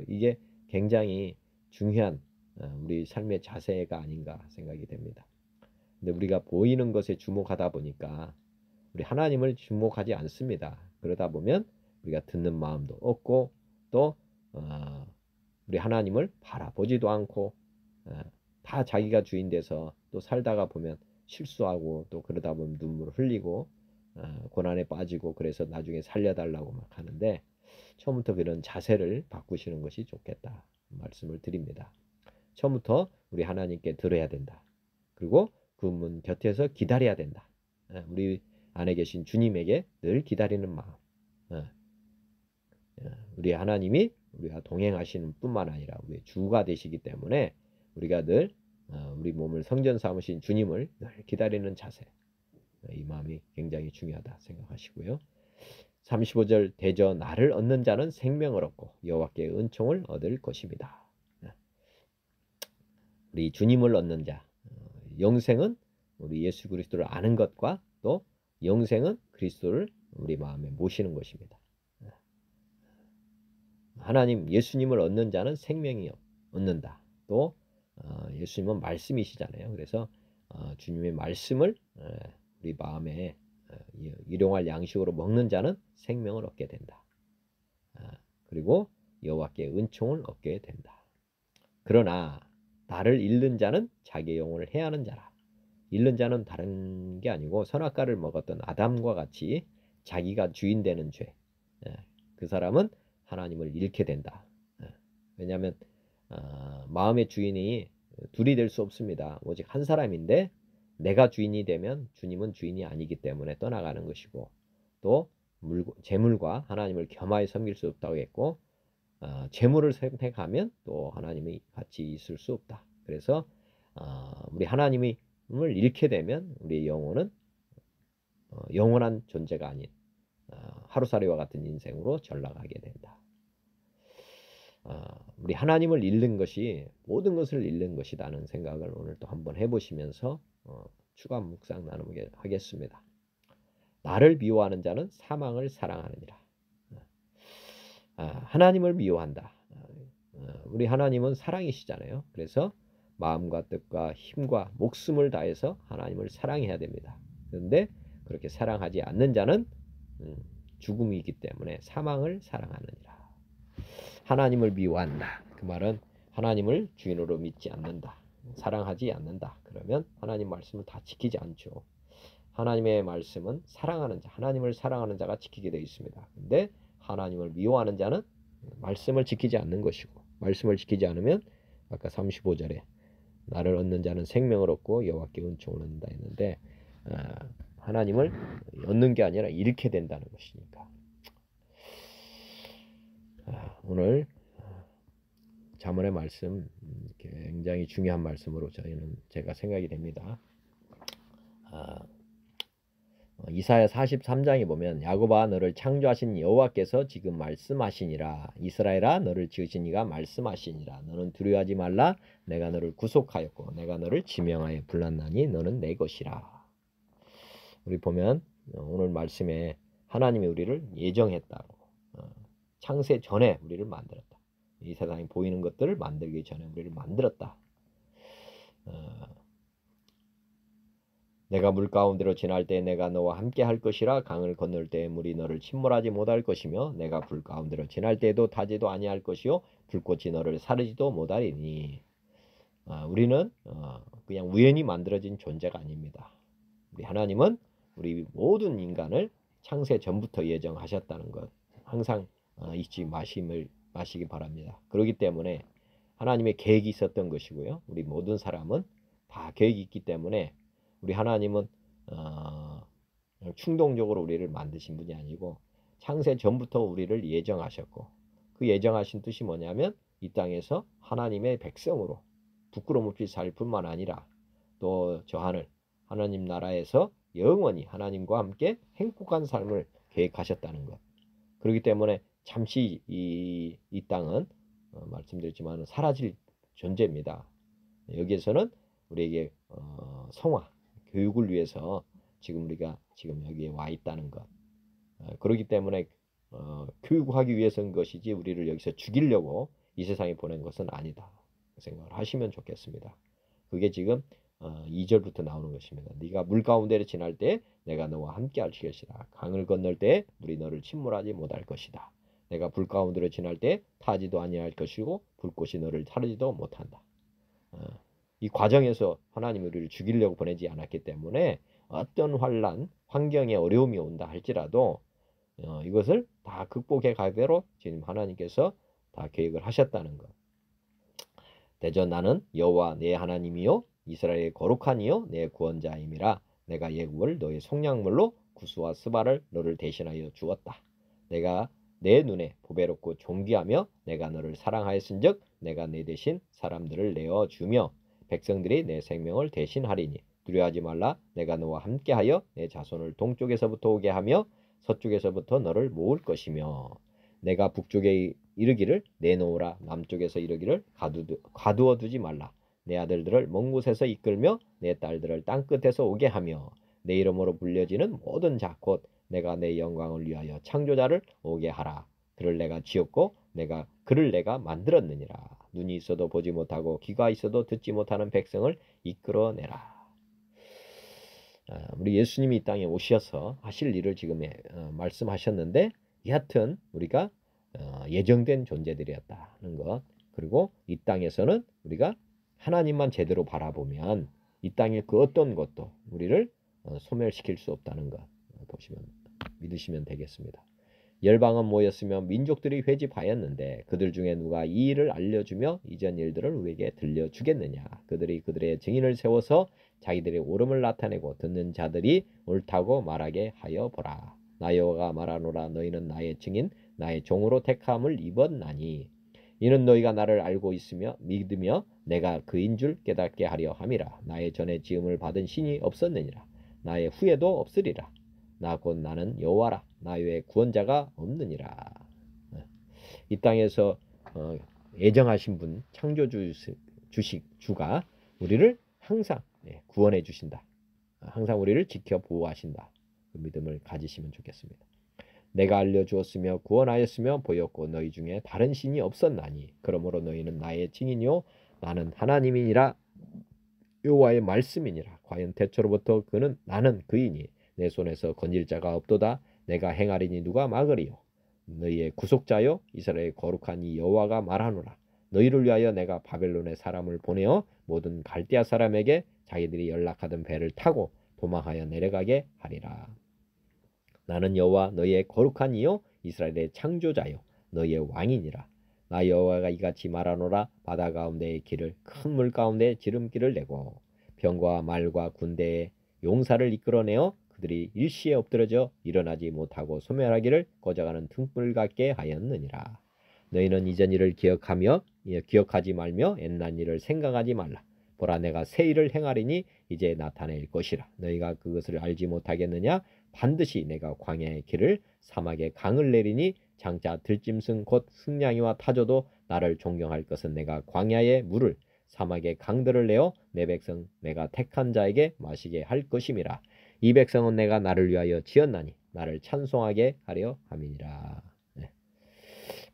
Speaker 1: 이게 굉장히 중요한 우리 삶의 자세가 아닌가 생각이 됩니다. 근데 우리가 보이는 것에 주목하다 보니까 우리 하나님을 주목하지 않습니다. 그러다 보면 우리가 듣는 마음도 없고 또 우리 하나님을 바라보지도 않고 다 자기가 주인 돼서 또 살다가 보면 실수하고 또 그러다 보면 눈물을 흘리고 고난에 빠지고 그래서 나중에 살려달라고 막 하는데 처음부터 그런 자세를 바꾸시는 것이 좋겠다 말씀을 드립니다. 처음부터 우리 하나님께 들어야 된다. 그리고 그 문 곁에서 기다려야 된다. 우리 안에 계신 주님에게 늘 기다리는 마음. 우리 하나님이 우리가 동행하시는 뿐만 아니라 우리의 주가 되시기 때문에 우리가 늘 우리 몸을 성전 삼으신 주님을 늘 기다리는 자세. 이 마음이 굉장히 중요하다 생각하시고요. 35절 대저 나를 얻는 자는 생명을 얻고 여호와께 은총을 얻을 것입니다. 우리 주님을 얻는 자 영생은 우리 예수 그리스도를 아는 것과 또 영생은 그리스도를 우리 마음에 모시는 것입니다. 하나님 예수님을 얻는 자는 생명이 얻는다. 또 예수님은 말씀이시잖아요. 그래서 주님의 말씀을 우리 마음에 일용할 양식으로 먹는 자는 생명을 얻게 된다. 그리고 여호와께 은총을 얻게 된다. 그러나 나를 잃는 자는 자기의 영혼을 해하는 자라. 잃는 자는 다른 게 아니고 선악과를 먹었던 아담과 같이 자기가 주인 되는 죄. 그 사람은 하나님을 잃게 된다. 왜냐하면 마음의 주인이 둘이 될 수 없습니다. 오직 한 사람인데 내가 주인이 되면 주님은 주인이 아니기 때문에 떠나가는 것이고 또 재물과 하나님을 겸하여 섬길 수 없다고 했고 재물을 선택하면 또 하나님이 같이 있을 수 없다. 그래서 우리 하나님을 잃게 되면 우리의 영혼은 영원한 존재가 아닌 하루살이와 같은 인생으로 전락하게 된다. 우리 하나님을 잃는 것이 모든 것을 잃는 것이라는 생각을 오늘 또 한번 해보시면서 추가 묵상 나누게 하겠습니다. 나를 미워하는 자는 사망을 사랑하느니라. 하나님을 미워한다. 우리 하나님은 사랑이시잖아요. 그래서 마음과 뜻과 힘과 목숨을 다해서 하나님을 사랑해야 됩니다. 그런데 그렇게 사랑하지 않는 자는 죽음이기 때문에 사망을 사랑하느니라. 하나님을 미워한다. 그 말은 하나님을 주인으로 믿지 않는다. 사랑하지 않는다. 그러면 하나님 말씀을 다 지키지 않죠. 하나님의 말씀은 사랑하는 자, 하나님을 사랑하는 자가 지키게 되어 있습니다. 근데 하나님을 미워하는 자는 말씀을 지키지 않는 것이고 말씀을 지키지 않으면 아까 35절에 나를 얻는 자는 생명을 얻고 여호와께 은총을 얻는다 했는데 하나님을 얻는 게 아니라 잃게 된다는 것이니까 오늘 잠언의 말씀 굉장히 중요한 말씀으로 제가 생각이 됩니다. 이사야 43장에 보면 야곱아 너를 창조하신 여호와께서 지금 말씀하시니라. 이스라엘아 너를 지으신 이가 말씀하시니라. 너는 두려워하지 말라. 내가 너를 구속하였고 내가 너를 지명하여 불렀나니 너는 내 것이라. 우리 보면 오늘 말씀에 하나님이 우리를 예정했다고 창세 전에 우리를 만들었다. 이 세상에 보이는 것들을 만들기 전에 우리를 만들었다. 내가 물 가운데로 지날 때 내가 너와 함께 할 것이라. 강을 건널 때 물이 너를 침몰하지 못할 것이며 내가 불 가운데로 지날 때에도 타지도 아니할 것이요 불꽃이 너를 사르지도 못하리니. 우리는 그냥 우연히 만들어진 존재가 아닙니다. 우리 하나님은 우리 모든 인간을 창세 전부터 예정하셨다는 것 항상 잊지 마시기 바랍니다. 그렇기 때문에 하나님의 계획이 있었던 것이고요. 우리 모든 사람은 다 계획이 있기 때문에 우리 하나님은 충동적으로 우리를 만드신 분이 아니고 창세 전부터 우리를 예정하셨고, 그 예정하신 뜻이 뭐냐면 이 땅에서 하나님의 백성으로 부끄럼 없이 살 뿐만 아니라 또 저 하늘 하나님 나라에서 영원히 하나님과 함께 행복한 삶을 계획하셨다는 것. 그렇기 때문에 잠시 이 땅은 말씀드렸지만 사라질 존재입니다. 여기에서는 우리에게 성화, 교육을 위해서 지금 우리가 지금 여기에 와 있다는 것. 그렇기 때문에 교육하기 위해서인 것이지 우리를 여기서 죽이려고 이 세상에 보낸 것은 아니다 생각을 하시면 좋겠습니다. 그게 지금 2절부터 나오는 것입니다. 네가 물 가운데를 지날 때 내가 너와 함께 할 것이다. 강을 건널 때 물이 너를 침몰하지 못할 것이다. 내가 불 가운데로 지날 때 타지도 아니할 것이고 불꽃이 너를 타르지도 못한다. 이 과정에서 하나님이 우리를 죽이려고 보내지 않았기 때문에 어떤 환란, 환경에 어려움이 온다 할지라도 이것을 다 극복해 가대로 지금 하나님께서 다 계획을 하셨다는 것. 대저 나는 여호와 내 하나님이요 이스라엘의 거룩한 이요 내 구원자임이라. 내가 예국을 너의 속량물로 구스와 스바를 너를 대신하여 주었다. 내가 내 눈에 보배롭고 존귀하며 내가 너를 사랑하였은즉 내가 내 대신 사람들을 내어주며 백성들이 내 생명을 대신하리니 두려워하지 말라. 내가 너와 함께하여 내 자손을 동쪽에서부터 오게 하며 서쪽에서부터 너를 모을 것이며 내가 북쪽에 이르기를 내놓으라. 남쪽에서 이르기를 가두어 두지 말라. 내 아들들을 먼 곳에서 이끌며 내 딸들을 땅끝에서 오게 하며 내 이름으로 불려지는 모든 자 곧 내가 내 영광을 위하여 창조자를 오게 하라. 그를 내가 지었고 그를 내가 만들었느니라. 눈이 있어도 보지 못하고 귀가 있어도 듣지 못하는 백성을 이끌어내라. 우리 예수님이 이 땅에 오셔서 하실 일을 지금 말씀하셨는데 여하튼 우리가 예정된 존재들이었다는 것, 그리고 이 땅에서는 우리가 하나님만 제대로 바라보면 이 땅의 그 어떤 것도 우리를 소멸시킬 수 없다는 것 믿으시면 되겠습니다. 열방은 모였으며 민족들이 회집하였는데 그들 중에 누가 이 일을 알려주며 이전 일들을 우리에게 들려주겠느냐. 그들이 그들의 증인을 세워서 자기들의 옳음을 나타내고 듣는 자들이 옳다고 말하게 하여 보라. 나 여호와가 말하노라. 너희는 나의 증인 나의 종으로 택함을 입었나니 이는 너희가 나를 알고 있으며 믿으며 내가 그인 줄 깨닫게 하려 함이라. 나의 전에 지음을 받은 신이 없었느니라. 나의 후에도 없으리라. 나 곧 나는 여호와라. 나 외에 구원자가 없느니라. 이 땅에서 예정하신 분 주가 우리를 항상 구원해 주신다. 항상 우리를 지켜 보호하신다. 그 믿음을 가지시면 좋겠습니다. 내가 알려주었으며 구원하였으며 보였고 너희 중에 다른 신이 없었나니 그러므로 너희는 나의 증인이요 나는 하나님이니라. 여호와의 말씀이니라. 과연 대초로부터 나는 그이니 내 손에서 건질 자가 없도다. 내가 행하리니 누가 막으리요. 너희의 구속자요 이스라엘의 거룩한 이 여호와가 말하노라. 너희를 위하여 내가 바벨론의 사람을 보내어 모든 갈대아 사람에게 자기들이 연락하던 배를 타고 도망하여 내려가게 하리라. 나는 여호와 너희의 거룩한 이요 이스라엘의 창조자요 너희의 왕이니라. 나 여호와가 이같이 말하노라. 바다 가운데의 길을 큰 물 가운데 지름길을 내고 병과 말과 군대의 용사를 이끌어내어 그들이 일시에 엎드러져 일어나지 못하고 소멸하기를 꽂아가는 등불 같게 하였느니라. 너희는 이전 일을 기억하지 말며 옛날 일을 생각하지 말라. 보라 내가 새 일을 행하리니 이제 나타낼 것이라. 너희가 그것을 알지 못하겠느냐. 반드시 내가 광야의 길을 사막에 강을 내리니 장차 들짐승 곧 승냥이와 타조도 나를 존경할 것은 내가 광야의 물을 사막의 강들을 내어 내 백성 내가 택한 자에게 마시게 할 것임이라. 이 백성은 내가 나를 위하여 지었나니 나를 찬송하게 하려 함이니라.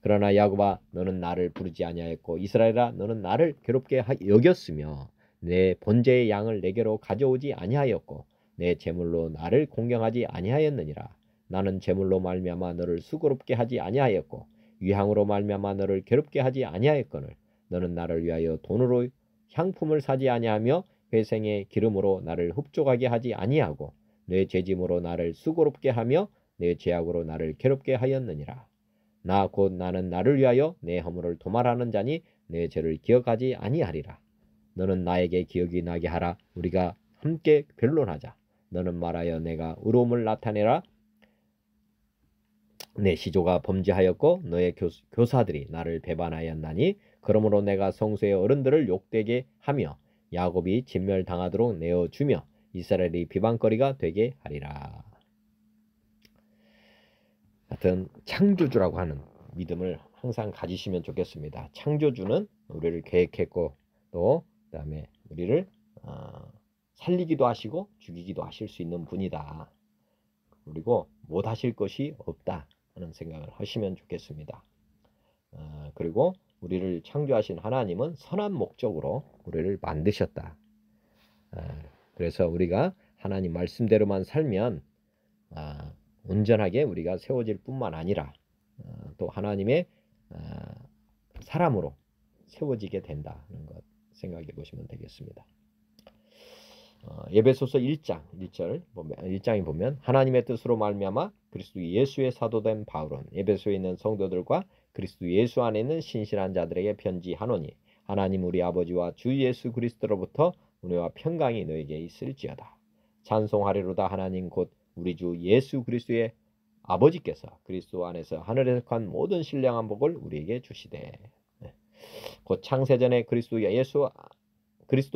Speaker 1: 그러나 야곱아 너는 나를 부르지 아니하였고 이스라엘아 너는 나를 괴롭게 여겼으며 내 번제의 양을 내게로 가져오지 아니하였고 내 제물로 나를 공경하지 아니하였느니라. 나는 제물로 말미암아 너를 수고롭게 하지 아니하였고 위향으로 말미암아 너를 괴롭게 하지 아니하였거늘 너는 나를 위하여 돈으로 향품을 사지 아니하며 회생의 기름으로 나를 흡족하게 하지 아니하고 내 죄짐으로 나를 수고롭게 하며 내 죄악으로 나를 괴롭게 하였느니라. 나 곧 나는 나를 위하여 내 허물을 도말하는 자니 내 죄를 기억하지 아니하리라. 너는 나에게 기억이 나게 하라. 우리가 함께 변론하자. 너는 말하여 내가 의로움을 나타내라. 내 시조가 범죄하였고 너의 교사들이 나를 배반하였나니 그러므로 내가 성소의 어른들을 욕되게 하며 야곱이 진멸당하도록 내어주며 이스라엘이 비방거리가 되게 하리라. 하여튼 창조주라고 하는 믿음을 항상 가지시면 좋겠습니다. 창조주는 우리를 계획했고 또 그다음에 우리를 살리기도 하시고 죽이기도 하실 수 있는 분이다. 그리고 못 하실 것이 없다 하는 생각을 하시면 좋겠습니다. 그리고 우리를 창조하신 하나님은 선한 목적으로 우리를 만드셨다. 그래서 우리가 하나님 말씀대로만 살면 온전하게 우리가 세워질 뿐만 아니라 또 하나님의 사람으로 세워지게 된다는 것 생각해 보시면 되겠습니다. 에베소서 1장 1장에 보면 하나님의 뜻으로 말미암아 그리스도 예수의 사도된 바울은 에베소에 있는 성도들과 그리스도 예수 안에 있는 신실한 자들에게 편지하노니 하나님 우리 아버지와 주 예수 그리스도로부터 은혜와 평강이 너에게 있을지어다. 찬송하리로다. 하나님 곧 우리 주 예수 그리스도의 아버지께서 그리스도 안에서 하늘에 속한 모든 신령한 복을 우리에게 주시되 곧 창세전에 그리스도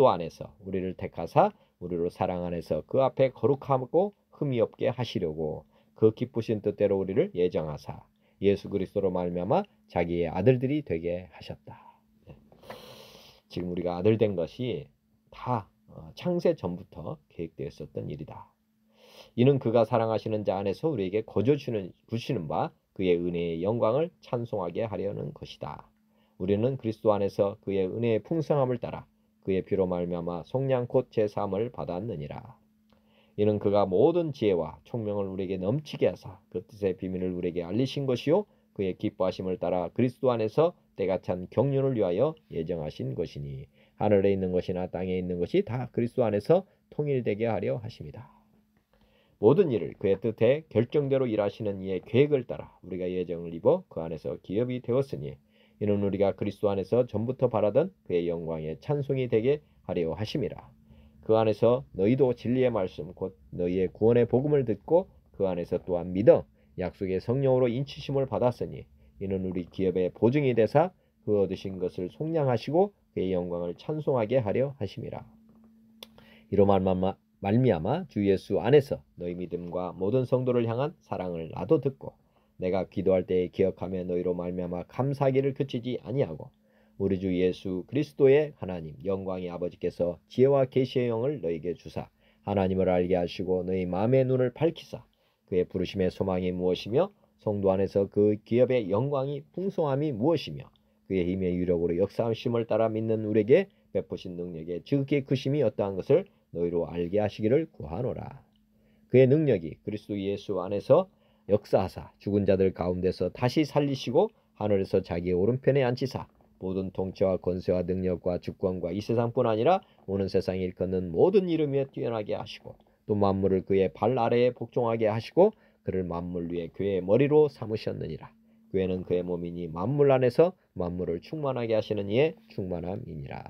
Speaker 1: 안에서 우리를 택하사 우리로 사랑 안에서 그 앞에 거룩하고 흠이 없게 하시려고 그 기쁘신 뜻대로 우리를 예정하사 예수 그리스도로 말미암아 자기의 아들들이 되게 하셨다. 지금 우리가 아들 된 것이 다 창세 전부터 계획되었었던 일이다. 이는 그가 사랑하시는 자 안에서 우리에게 거저 주시는 바 그의 은혜의 영광을 찬송하게 하려는 것이다. 우리는 그리스도 안에서 그의 은혜의 풍성함을 따라 그의 피로 말미암아 속량 곧 제사함을 받았느니라. 이는 그가 모든 지혜와 총명을 우리에게 넘치게 하사 그 뜻의 비밀을 우리에게 알리신 것이요 그의 기뻐하심을 따라 그리스도 안에서 때가 찬 경륜을 위하여 예정하신 것이니 하늘에 있는 것이나 땅에 있는 것이 다 그리스도 안에서 통일되게 하려 하심이다. 모든 일을 그의 뜻에 결정대로 일하시는 이의 계획을 따라 우리가 예정을 입어 그 안에서 기업이 되었으니 이는 우리가 그리스도 안에서 전부터 바라던 그의 영광의 찬송이 되게 하려 하심이라. 그 안에서 너희도 진리의 말씀 곧 너희의 구원의 복음을 듣고 그 안에서 또한 믿어 약속의 성령으로 인치심을 받았으니 이는 우리 기업의 보증이 되사 그 얻으신 것을 속량하시고 그의 영광을 찬송하게 하려 하심이라. 이로 말미암아 주 예수 안에서 너희 믿음과 모든 성도를 향한 사랑을 나도 듣고 내가 기도할 때에 기억하며 너희로 말미암아 감사하기를 그치지 아니하고 우리 주 예수 그리스도의 하나님 영광의 아버지께서 지혜와 계시의 영을 너희에게 주사 하나님을 알게 하시고 너희 마음의 눈을 밝히사 그의 부르심의 소망이 무엇이며 성도 안에서 그 기업의 영광이 풍성함이 무엇이며 그의 힘의 유력으로 역사하심을 따라 믿는 우리에게 베푸신 능력의 지극히 크심이 어떠한 것을 너희로 알게 하시기를 구하노라. 그의 능력이 그리스도 예수 안에서 역사하사 죽은 자들 가운데서 다시 살리시고 하늘에서 자기의 오른편에 앉히사 모든 통치와 권세와 능력과 주권과 이 세상뿐 아니라 오는 세상에 일컫는 모든 이름에 뛰어나게 하시고 또 만물을 그의 발 아래에 복종하게 하시고 그를 만물 위에 교회의 머리로 삼으셨느니라. 교회는 그의 몸이니 만물 안에서 만물을 충만하게 하시는 이의 충만함이니라.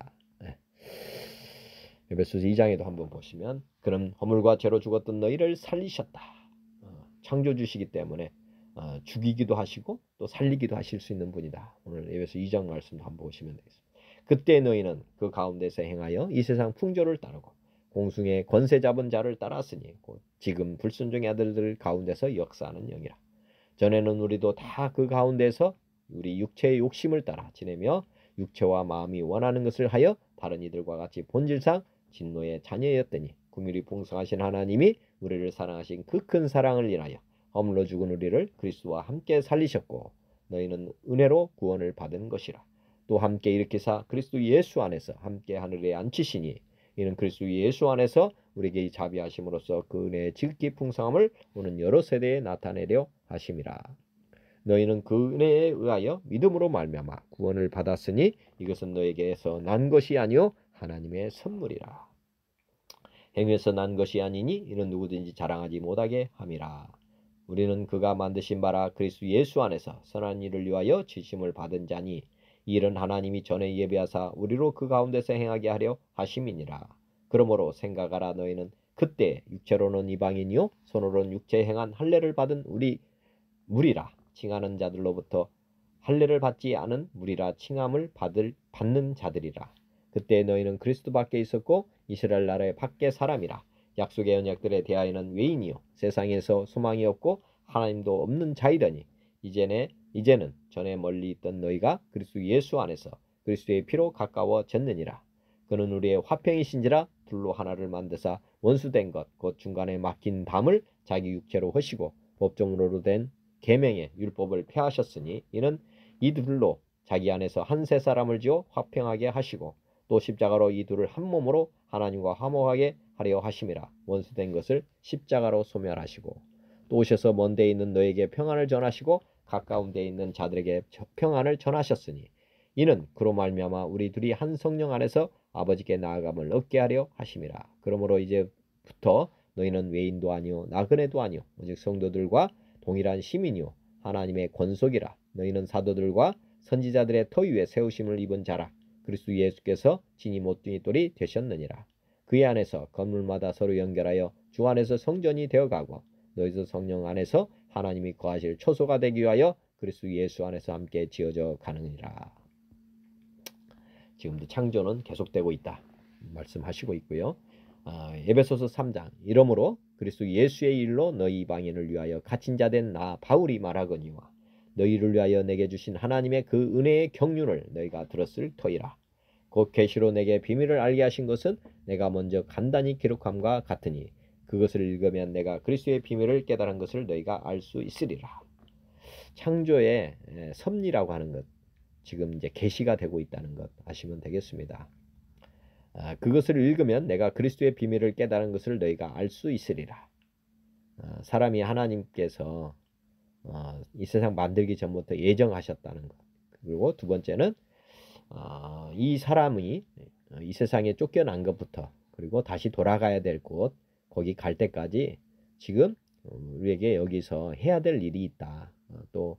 Speaker 1: 에베소서 2장에도 한번 보시면 그는 허물과 죄로 죽었던 너희를 살리셨다. 창조주시기 때문에 죽이기도 하시고 또 살리기도 하실 수 있는 분이다. 오늘 에베소 2장 말씀도 한번 보시면 되겠습니다. 그때 너희는 그 가운데서 행하여 이 세상 풍조를 따르고 공중의 권세 잡은 자를 따랐으니 곧 지금 불순종의 아들들 가운데서 역사하는 영이라. 전에는 우리도 다 그 가운데서 우리 육체의 욕심을 따라 지내며 육체와 마음이 원하는 것을 하여 다른 이들과 같이 본질상 진노의 자녀였더니 긍휼이 풍성하신 하나님이 우리를 사랑하신 그 큰 사랑을 인하여 허물로 죽은 우리를 그리스도와 함께 살리셨고 너희는 은혜로 구원을 받은 것이라. 또 함께 일으키사 그리스도 예수 안에서 함께 하늘에 앉히시니 이는 그리스도 예수 안에서 우리에게 이 자비하심으로써 그 은혜의 지극히 풍성함을 오는 여러 세대에 나타내려 하심이라. 너희는 그 은혜에 의하여 믿음으로 말미암아 구원을 받았으니 이것은 너에게서 난 것이 아니요 하나님의 선물이라. 행위에서 난 것이 아니니 이는 누구든지 자랑하지 못하게 함이라. 우리는 그가 만드신 바라 그리스도 예수 안에서 선한 일을 위하여 지심을 받은 자니 이 일은 하나님이 전에 예비하사 우리로 그 가운데서 행하게 하려 하심이니라. 그러므로 생각하라. 너희는 그때 육체로는 이방인이요 손으로는 육체에 행한 할례를 받은 우리 무리라. 칭하는 자들로부터 할례를 받지 않은 무리라 칭함을 받는 자들이라. 그때 너희는 그리스도 밖에 있었고 이스라엘 나라의 밖에 사람이라. 약속의 언약들에 대하여는 외인이요 세상에서 소망이 없고 하나님도 없는 자이더니 이제는 전에 멀리 있던 너희가 그리스도 예수 안에서 그리스도의 피로 가까워졌느니라. 그는 우리의 화평이신지라 둘로 하나를 만드사 원수된 것 곧 중간에 막힌 담을 자기 육체로 허시고 법정으로 된 계명의 율법을 폐하셨으니 이는 이 둘로 자기 안에서 한 세 사람을 지어 화평하게 하시고 또 십자가로 이 둘을 한 몸으로 하나님과 화목하게 하려 하심이라. 원수된 것을 십자가로 소멸하시고 또 오셔서 먼 데 있는 너에게 평안을 전하시고 가까운 데 있는 자들에게 평안을 전하셨으니 이는 그로 말미암아 우리 둘이 한 성령 안에서 아버지께 나아감을 얻게 하려 하심이라. 그러므로 이제부터 너희는 외인도 아니요 나그네도 아니요 오직 성도들과 동일한 시민이요 하나님의 권속이라. 너희는 사도들과 선지자들의 터 위에 세우심을 입은 자라. 그리스도 예수께서 진이 모퉁이 돌이 되셨느니라. 그의 안에서 건물마다 서로 연결하여 주 안에서 성전이 되어가고 너희도 성령 안에서 하나님이 거하실 초소가 되기 위하여 그리스도 예수 안에서 함께 지어져 가느니라. 지금도 창조는 계속되고 있다 말씀하시고 있고요. 에베소서 3장 이러므로 그리스도 예수의 일로 너희 이방인을 위하여 갇힌 자 된 나 바울이 말하거니와 너희를 위하여 내게 주신 하나님의 그 은혜의 경륜을 너희가 들었을 터이라. 곧 계시로 내게 비밀을 알게 하신 것은 내가 먼저 간단히 기록함과 같으니 그것을 읽으면 내가 그리스도의 비밀을 깨달은 것을 너희가 알 수 있으리라. 창조의 섭리라고 하는 것 지금 이제 계시가 되고 있다는 것 아시면 되겠습니다. 그것을 읽으면 내가 그리스도의 비밀을 깨달은 것을 너희가 알 수 있으리라. 사람이 하나님께서 이 세상 만들기 전부터 예정하셨다는 것. 그리고 두 번째는 이 사람이 이 세상에 쫓겨난 것부터 그리고 다시 돌아가야 될 곳 거기 갈 때까지 지금 우리에게 여기서 해야 될 일이 있다. 또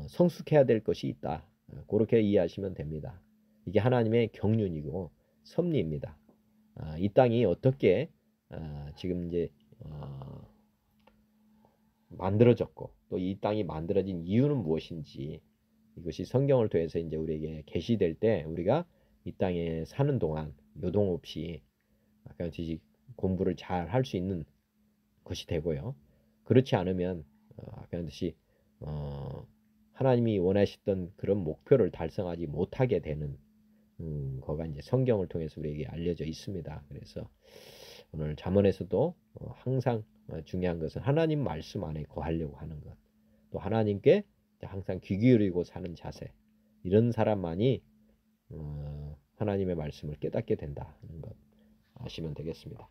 Speaker 1: 성숙해야 될 것이 있다. 그렇게 이해하시면 됩니다. 이게 하나님의 경륜이고 섭리입니다. 이 땅이 어떻게 지금 이제 만들어졌고 또 이 땅이 만들어진 이유는 무엇인지 이것이 성경을 통해서 이제 우리에게 계시될 때 우리가 이 땅에 사는 동안 요동 없이 아까 공부를 잘 할 수 있는 것이 되고요. 그렇지 않으면 아까 듯이 하나님이 원하셨던 그런 목표를 달성하지 못하게 되는 거가 이제 성경을 통해서 우리에게 알려져 있습니다. 그래서 오늘 잠언에서도 항상 중요한 것은 하나님 말씀 안에 거하려고 하는 것, 또 하나님께 항상 귀 기울이고 사는 자세, 이런 사람만이 하나님의 말씀을 깨닫게 된다는 것 아시면 되겠습니다.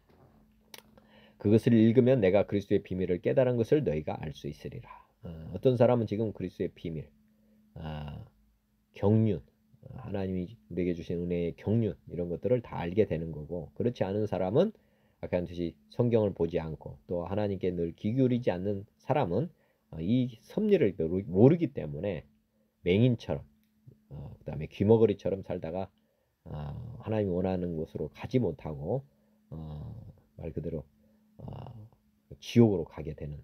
Speaker 1: 그것을 읽으면 내가 그리스도의 비밀을 깨달은 것을 너희가 알 수 있으리라. 어떤 사람은 지금 그리스도의 비밀, 경륜, 하나님이 우리에게 주신 은혜의 경륜 이런 것들을 다 알게 되는 거고, 그렇지 않은 사람은 아까 한 듯이 성경을 보지 않고 또 하나님께 늘 귀 기울이지 않는 사람은 이 섭리를 모르기 때문에 맹인처럼 그 다음에 귀머거리처럼 살다가 하나님이 원하는 곳으로 가지 못하고 말 그대로 지옥으로 가게 되는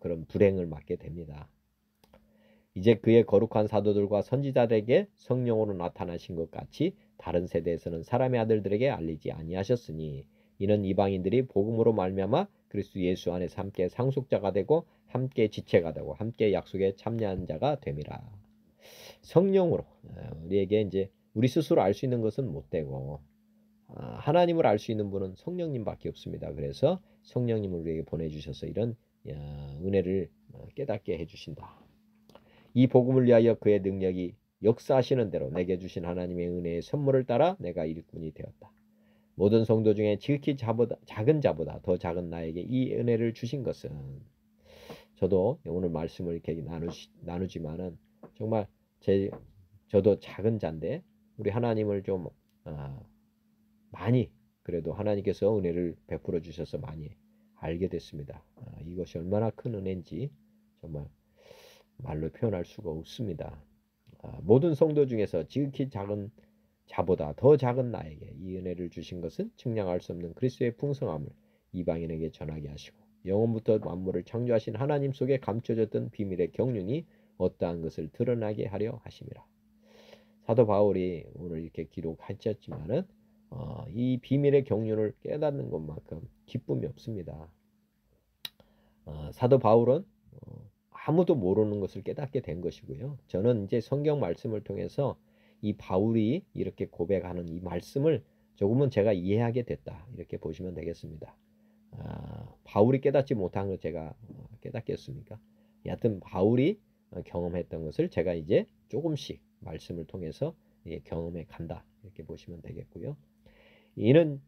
Speaker 1: 그런 불행을 맞게 됩니다. 이제 그의 거룩한 사도들과 선지자들에게 성령으로 나타나신 것 같이 다른 세대에서는 사람의 아들들에게 알리지 아니하셨으니 이는 이방인들이 복음으로 말미암아 그리스도 예수 안에서 함께 상속자가 되고 함께 지체가 되고 함께 약속에 참여한 자가 됨이라. 성령으로 우리에게 이제 우리 스스로 알 수 있는 것은 못 되고 하나님을 알 수 있는 분은 성령님밖에 없습니다. 그래서 성령님을 우리에게 보내주셔서 이런 은혜를 깨닫게 해주신다. 이 복음을 위하여 그의 능력이 역사하시는 대로 내게 주신 하나님의 은혜의 선물을 따라 내가 일꾼이 되었다. 모든 성도 중에 지극히 작은 자보다 더 작은 나에게 이 은혜를 주신 것은, 저도 오늘 말씀을 이렇게 나누지만은 정말 저도 작은 자인데 우리 하나님을 좀 많이, 그래도 하나님께서 은혜를 베풀어 주셔서 많이 알게 됐습니다. 이것이 얼마나 큰 은혜인지 정말 말로 표현할 수가 없습니다. 모든 성도 중에서 지극히 작은 자보다 더 작은 나에게 이 은혜를 주신 것은 측량할 수 없는 그리스도의 풍성함을 이방인에게 전하게 하시고 영원부터 만물을 창조하신 하나님 속에 감춰졌던 비밀의 경륜이 어떠한 것을 드러나게 하려 하심이라. 사도 바울이 오늘 이렇게 기록하셨지만은 이 비밀의 경륜을 깨닫는 것만큼 기쁨이 없습니다. 사도 바울은 아무도 모르는 것을 깨닫게 된 것이고요. 저는 이제 성경 말씀을 통해서 이 바울이 이렇게 고백하는 이 말씀을 조금은 제가 이해하게 됐다, 이렇게 보시면 되겠습니다. 바울이 깨닫지 못한 걸 제가 깨닫겠습니까? 여하튼 바울이 경험했던 것을 제가 이제 조금씩 말씀을 통해서 경험해 간다, 이렇게 보시면 되겠고요. 이는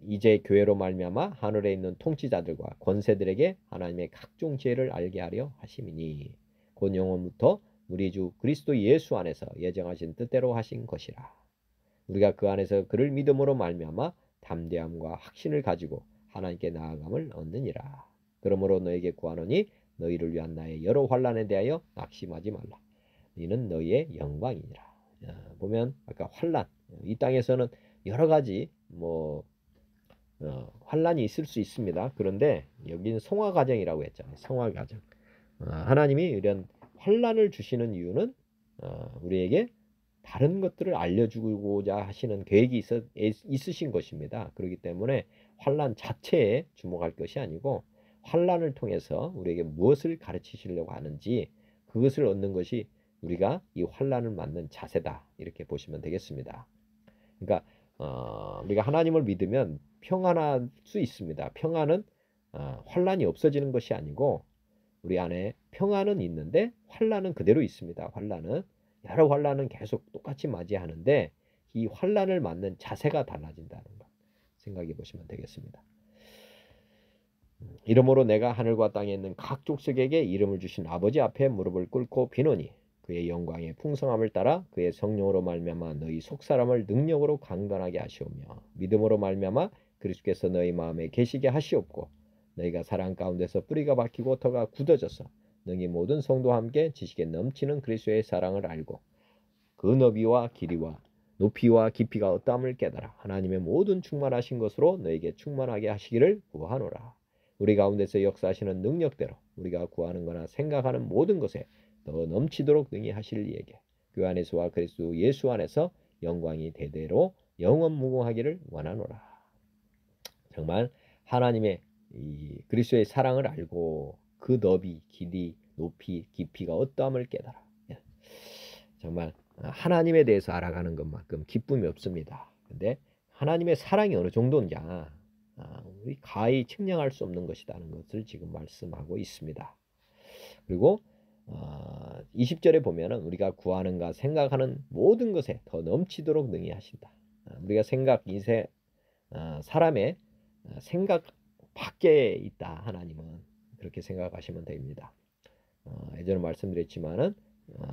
Speaker 1: 이제 교회로 말미암아 하늘에 있는 통치자들과 권세들에게 하나님의 각종 지혜를 알게 하려 하심이니 곧 영원부터 우리 주 그리스도 예수 안에서 예정하신 뜻대로 하신 것이라. 우리가 그 안에서 그를 믿음으로 말미암아 담대함과 확신을 가지고 하나님께 나아감을 얻느니라. 그러므로 너에게 구하노니 너희를 위한 나의 여러 환난에 대하여 낙심하지 말라. 이는 너희의 영광이니라. 보면 아까 환난, 이 땅에서는 여러 가지 환난이 있을 수 있습니다. 그런데 여기는 성화 과정이라고 했잖아요. 성화 과정. 하나님이 이런 환난을 주시는 이유는 우리에게 다른 것들을 알려주고자 하시는 계획이 있으신 것입니다. 그렇기 때문에 환난 자체에 주목할 것이 아니고 환난을 통해서 우리에게 무엇을 가르치시려고 하는지 그것을 얻는 것이 우리가 이 환난을 맞는 자세다, 이렇게 보시면 되겠습니다. 그러니까 우리가 하나님을 믿으면 평안할 수 있습니다. 평안은 환난이 없어지는 것이 아니고 우리 안에 평안은 있는데 환난은 그대로 있습니다. 여러 환난은 계속 똑같이 맞이하는데 이 환난을 맞는 자세가 달라진다는 것 생각해 보시면 되겠습니다. 이러므로 내가 하늘과 땅에 있는 각 족속에게 이름을 주신 아버지 앞에 무릎을 꿇고 비노니 그의 영광의 풍성함을 따라 그의 성령으로 말미암아 너희 속사람을 능력으로 강건하게 하시오며 믿음으로 말미암아 그리스도께서 너희 마음에 계시게 하시옵고 너희가 사랑 가운데서 뿌리가 박히고 터가 굳어져서 너희 모든 성도와 함께 지식에 넘치는 그리스도의 사랑을 알고 그 너비와 길이와 높이와 깊이가 어떠함을 깨달아 하나님의 모든 충만하신 것으로 너에게 충만하게 하시기를 구하노라. 우리 가운데서 역사하시는 능력대로 우리가 구하는 거나 생각하는 모든 것에 더 넘치도록 능히 하실 이에게 그 안에서와 그리스도 예수 안에서 영광이 대대로 영원무궁하기를 원하노라. 정말 하나님의 이 그리스도의 사랑을 알고 그 너비, 길이, 높이, 깊이가 어떠함을 깨달아. 정말 하나님에 대해서 알아가는 것만큼 기쁨이 없습니다. 근데 하나님의 사랑이 어느 정도냐, 우리 가히 측량할 수 없는 것이라는 것을 지금 말씀하고 있습니다. 그리고 20절에 보면은 우리가 구하는가 생각하는 모든 것에 더 넘치도록 능히 하신다. 우리가 사람의 생각 밖에 있다. 하나님은 그렇게 생각하시면 됩니다. 예전에 말씀드렸지만은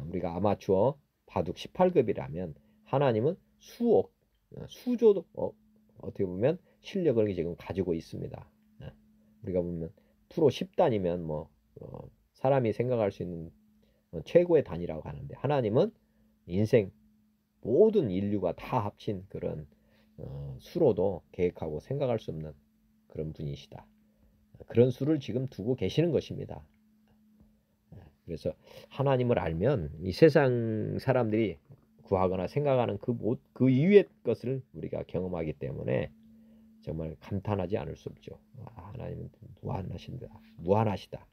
Speaker 1: 우리가 아마추어 바둑 18급이라면 하나님은 수조 어떻게 보면 실력을 지금 가지고 있습니다. 우리가 보면 프로 10단이면 사람이 생각할 수 있는 최고의 단위라고 하는데 하나님은 인생 모든 인류가 다 합친 그런 수로도 계획하고 생각할 수 없는 그런 분이시다. 그런 수를 지금 두고 계시는 것입니다. 그래서 하나님을 알면 이 세상 사람들이 구하거나 생각하는 그 이유의 것을 우리가 경험하기 때문에 정말 감탄하지 않을 수 없죠. 하나님은 무한하시다.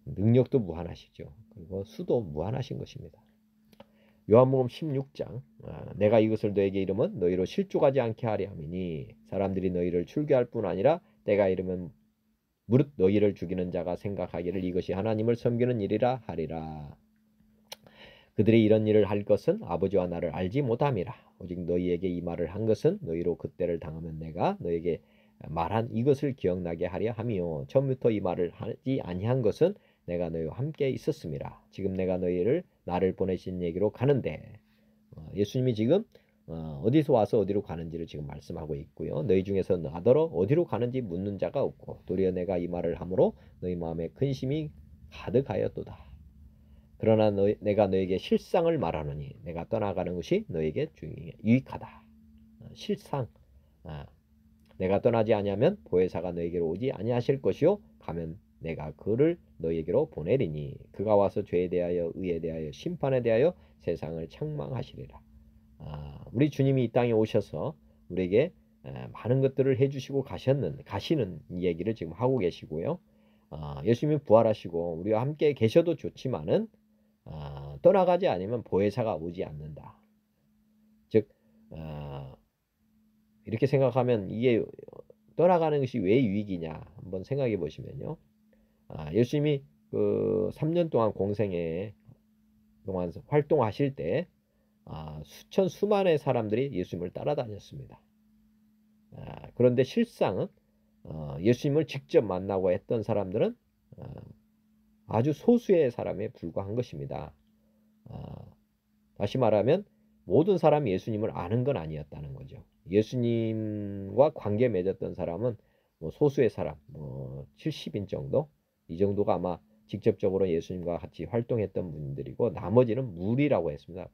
Speaker 1: 능력도 무한하시죠. 그리고 수도 무한하신 것입니다. 요한복음 16장 내가 이것을 너에게 이르면 너희로 실족하지 않게 하려 함이니 사람들이 너희를 출교할 뿐 아니라 때가 이르면 무릇 너희를 죽이는 자가 생각하기를 이것이 하나님을 섬기는 일이라 하리라. 그들이 이런 일을 할 것은 아버지와 나를 알지 못함이라. 오직 너희에게 이 말을 한 것은 너희로 그때를 당하면 내가 너희에게 말한 이것을 기억나게 하려 함이요. 처음부터 이 말을 하지 아니한 것은 내가 너희와 함께 있었음이라. 지금 내가 너희를 나를 보내신 얘기로 가는데, 예수님이 지금 어디서 와서 어디로 가는지를 지금 말씀하고 있고요. 너희 중에서 나더러 어디로 가는지 묻는 자가 없고 도리어 내가 이 말을 함으로 너희 마음에 근심이 가득하였도다. 그러나 내가 너에게 실상을 말하노니 내가 떠나가는 것이 너에게 유익하다. 실상. 내가 떠나지 아니하면 보혜사가 너에게로 오지 아니하실 것이요 가면 내가 그를 너에게로 보내리니 그가 와서 죄에 대하여 의에 대하여 심판에 대하여 세상을 책망하시리라. 우리 주님이 이 땅에 오셔서 우리에게 많은 것들을 해주시고 가시는 얘기를 지금 하고 계시고요. 예수님이 부활하시고 우리와 함께 계셔도 좋지만은 떠나가지 않으면 보혜사가 오지 않는다. 즉 이렇게 생각하면 이게 떠나가는 것이 왜 유익이냐 한번 생각해 보시면요. 예수님이 그 3년 동안 공생애 동안 활동하실 때 수천 수만의 사람들이 예수님을 따라다녔습니다. 그런데 실상은 예수님을 직접 만나고 했던 사람들은 아주 소수의 사람에 불과한 것입니다. 다시 말하면 모든 사람이 예수님을 아는 건 아니었다는 거죠. 예수님과 관계 맺었던 사람은 뭐 소수의 사람, 70인 정도? 이 정도가 아마 직접적으로 예수님과 같이 활동했던 분들이고 나머지는 무리라고 했습니다.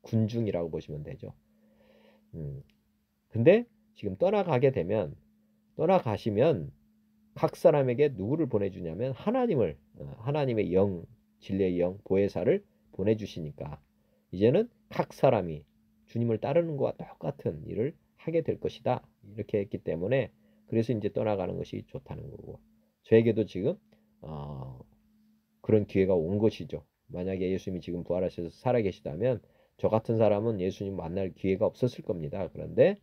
Speaker 1: 군중이라고 보시면 되죠. 근데 지금 떠나가시면 각 사람에게 누구를 보내주냐면 하나님의 영, 진리의 영, 보혜사를 보내주시니까 이제는 각 사람이 주님을 따르는 것과 똑같은 일을 하게 될 것이다. 이렇게 했기 때문에 그래서 이제 떠나가는 것이 좋다는 거고 저에게도 지금 그런 기회가 온 것이죠. 만약에 예수님이 지금 부활하셔서 살아계시다면 저 같은 사람은 예수님 만날 기회가 없었을 겁니다. 그런데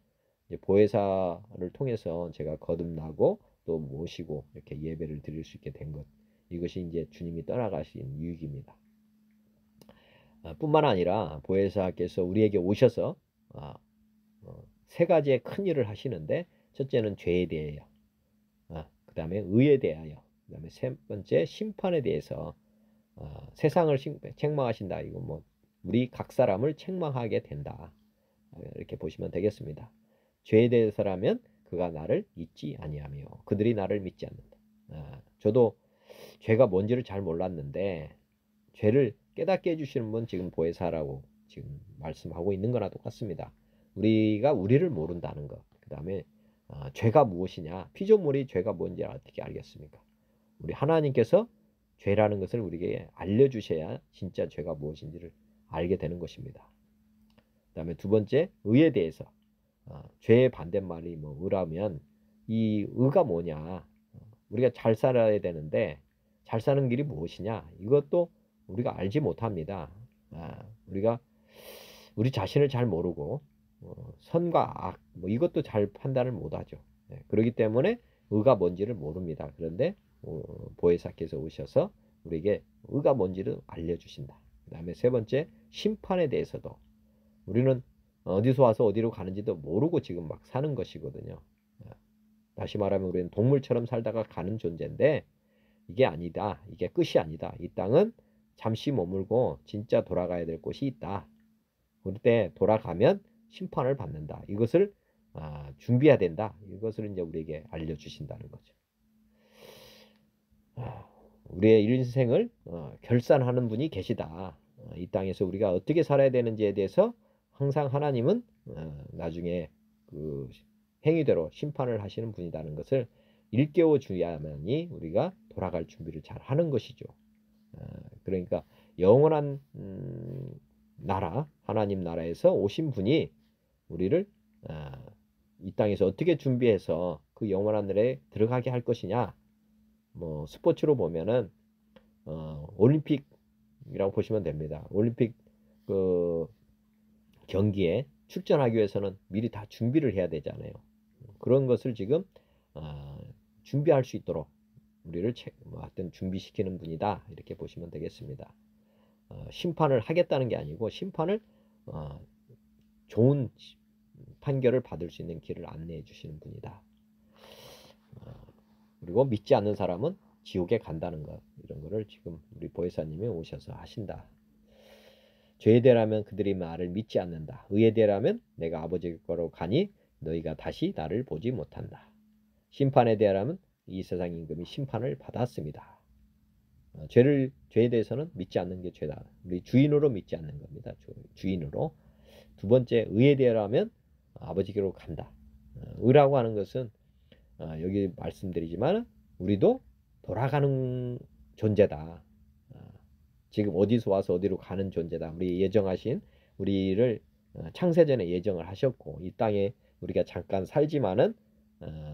Speaker 1: 이제 보혜사를 통해서 제가 거듭나고 또 모시고 이렇게 예배를 드릴 수 있게 된 것. 이것이 이제 주님이 떠나가신 유익입니다. 뿐만 아니라 보혜사께서 우리에게 오셔서 세 가지의 큰 일을 하시는데 첫째는 죄에 대하여, 그 다음에 의에 대하여, 그 다음에 세 번째 심판에 대해서 세상을 책망하신다. 이거 뭐 우리 각 사람을 책망하게 된다. 이렇게 보시면 되겠습니다. 죄에 대해서라면 그가 나를 잊지 아니하며 그들이 나를 믿지 않는다. 저도 죄가 뭔지를 잘 몰랐는데 죄를 깨닫게 해주시는 분 지금 보혜사라고 지금 말씀하고 있는 거나 똑같습니다. 우리가 우리를 모른다는 것. 그 다음에 죄가 무엇이냐. 피조물이 죄가 뭔지 어떻게 알겠습니까? 우리 하나님께서 죄라는 것을 우리에게 알려주셔야 진짜 죄가 무엇인지를 알게 되는 것입니다. 그 다음에 두 번째 의에 대해서 죄의 반대말이 뭐 의라면 이 의가 뭐냐. 우리가 잘 살아야 되는데 잘 사는 길이 무엇이냐. 이것도 우리가 알지 못합니다. 우리가 우리 자신을 잘 모르고 선과 악 뭐 이것도 잘 판단을 못하죠. 그렇기 때문에 의가 뭔지를 모릅니다. 그런데 보혜사께서 오셔서 우리에게 의가 뭔지를 알려주신다. 그 다음에 세 번째 심판에 대해서도 우리는 어디서 와서 어디로 가는지도 모르고 지금 막 사는 것이거든요. 다시 말하면 우리는 동물처럼 살다가 가는 존재인데 이게 아니다. 이게 끝이 아니다. 이 땅은 잠시 머물고 진짜 돌아가야 될 곳이 있다. 그때 돌아가면 심판을 받는다. 이것을 준비해야 된다. 이것을 이제 우리에게 알려주신다는 거죠. 우리의 인생을 결산하는 분이 계시다. 이 땅에서 우리가 어떻게 살아야 되는지에 대해서 항상 하나님은 나중에 그 행위대로 심판을 하시는 분이라는 것을 일깨워 줘야만이 우리가 돌아갈 준비를 잘 하는 것이죠. 그러니까 영원한 나라, 하나님 나라에서 오신 분이 우리를 이 땅에서 어떻게 준비해서 그 영원한 나라에 들어가게 할 것이냐. 뭐 스포츠로 보면은 올림픽이라고 보시면 됩니다. 올림픽 그 경기에 출전하기 위해서는 미리 다 준비를 해야 되잖아요. 그런 것을 지금 준비할 수 있도록 우리를 어떤 준비시키는 분이다. 이렇게 보시면 되겠습니다. 심판을 하겠다는 게 아니고 심판을 어, 좋은 판결을 받을 수 있는 길을 안내해 주시는 분이다. 그리고 믿지 않는 사람은 지옥에 간다는 것, 이런 거를 지금 우리 보혜사님이 오셔서 하신다. 죄에 대하면 그들이 나를 믿지 않는다. 의에 대하면 내가 아버지 거로 가니 너희가 다시 나를 보지 못한다. 심판에 대하면 이 세상 임금이 심판을 받았습니다. 죄에 대해서는 믿지 않는 게 죄다. 우리 주인으로 믿지 않는 겁니다. 주인으로. 두 번째, 의에 대하면 아버지께로 간다. 의라고 하는 것은 여기 말씀드리지만 우리도 돌아가는 존재다. 지금 어디서 와서 어디로 가는 존재다. 우리 예정하신 우리를 창세전에 예정을 하셨고 이 땅에 우리가 잠깐 살지만은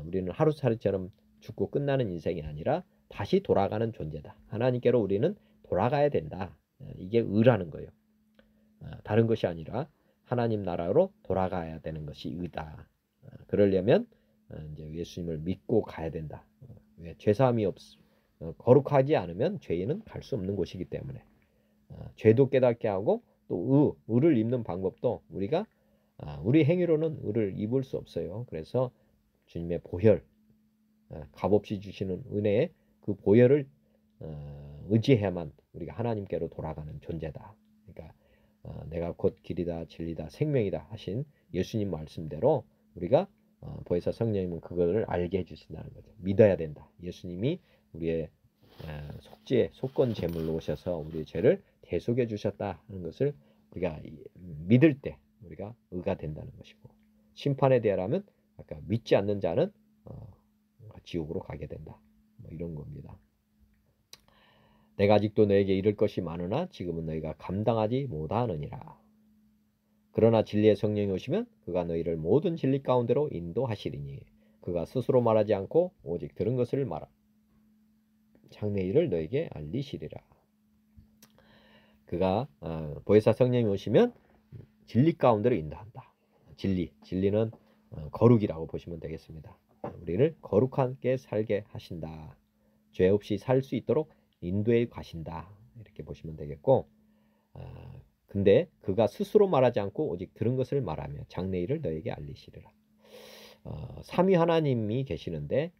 Speaker 1: 우리는 하루살이처럼 죽고 끝나는 인생이 아니라 다시 돌아가는 존재다. 하나님께로 우리는 돌아가야 된다. 이게 의라는 거예요. 다른 것이 아니라 하나님 나라로 돌아가야 되는 것이 의다. 그러려면 이제 예수님을 믿고 가야 된다. 왜? 죄사함이 거룩하지 않으면 죄인은 갈 수 없는 곳이기 때문에 죄도 깨닫게 하고 또 의를 입는 방법도 우리가 우리 행위로는 의를 입을 수 없어요. 그래서 주님의 보혈, 값없이 주시는 은혜의 그 보혈을 의지해야만 우리가 하나님께로 돌아가는 존재다. 그러니까 내가 곧 길이다 진리다 생명이다 하신 예수님 말씀대로 우리가 보혜사 성령님은 그거를 알게 해주신다는 거죠. 믿어야 된다. 예수님이 우리의 속건 제물로 오셔서 우리의 죄를 대속해 주셨다 하는 것을 우리가 믿을 때 우리가 의가 된다는 것이고, 심판에 대하면 아까 믿지 않는 자는 지옥으로 가게 된다. 뭐 이런 겁니다. 내가 아직도 너에게 이를 것이 많으나 지금은 너희가 감당하지 못하느니라. 그러나 진리의 성령이 오시면 그가 너희를 모든 진리 가운데로 인도하시리니 그가 스스로 말하지 않고 오직 들은 것을 말하 장래일을 너에게 알리시리라. 그가 보혜사 성령이 오시면 진리 가운데로 인도한다. 진리는 거룩이라고 보시면 되겠습니다. 우리를 거룩하게 살게 하신다. 죄 없이 살 수 있도록 인도해 가신다. 이렇게 보시면 되겠고, 근데 그가 스스로 말하지 않고 오직 들은 것을 말하며 장래일을 너에게 알리시리라. 삼위 하나님이 계시는데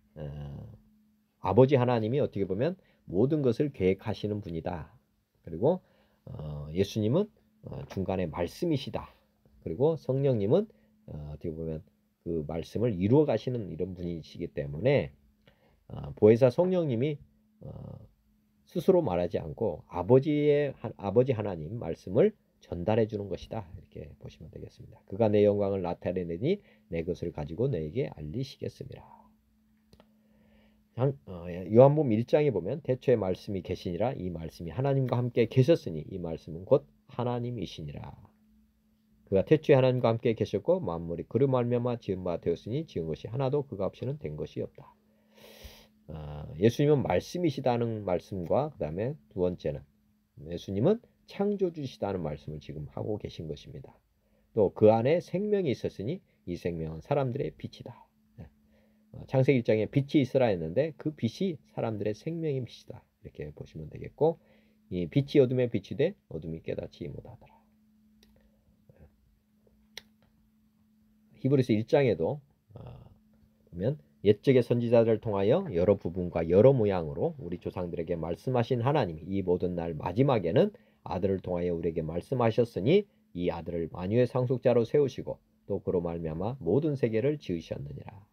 Speaker 1: 아버지 하나님이 어떻게 보면 모든 것을 계획하시는 분이다. 그리고 예수님은 중간에 말씀이시다. 그리고 성령님은 어떻게 보면 그 말씀을 이루어 가시는 이런 분이시기 때문에 보혜사 성령님이 스스로 말하지 않고 아버지 하나님 말씀을 전달해 주는 것이다. 이렇게 보시면 되겠습니다. 그가 내 영광을 나타내니 내 것을 가지고 너에게 알리시겠습니다. 요한복음 1장에 보면 태초에 말씀이 계시니라 이 말씀이 하나님과 함께 계셨으니 이 말씀은 곧 하나님이시니라. 그가 태초에 하나님과 함께 계셨고 만물이 그로 말미암아 지은 바 되었으니 지은 것이 하나도 그가 없이는 된 것이 없다. 예수님은 말씀이시다는 말씀과 그 다음에 두 번째는 예수님은 창조주시다는 말씀을 지금 하고 계신 것입니다. 또 그 안에 생명이 있었으니 이 생명은 사람들의 빛이다. 창세기 1장에 빛이 있으라 했는데 그 빛이 사람들의 생명의 빛이다. 이렇게 보시면 되겠고, 이 빛이 어둠에 빛이 돼 어둠이 깨닫지 못하더라. 히브리서 1장에도 보면 옛적의 선지자들을 통하여 여러 부분과 여러 모양으로 우리 조상들에게 말씀하신 하나님이 이 모든 날 마지막에는 아들을 통하여 우리에게 말씀하셨으니 이 아들을 만유의 상속자로 세우시고 또 그로 말미암아 모든 세계를 지으셨느니라.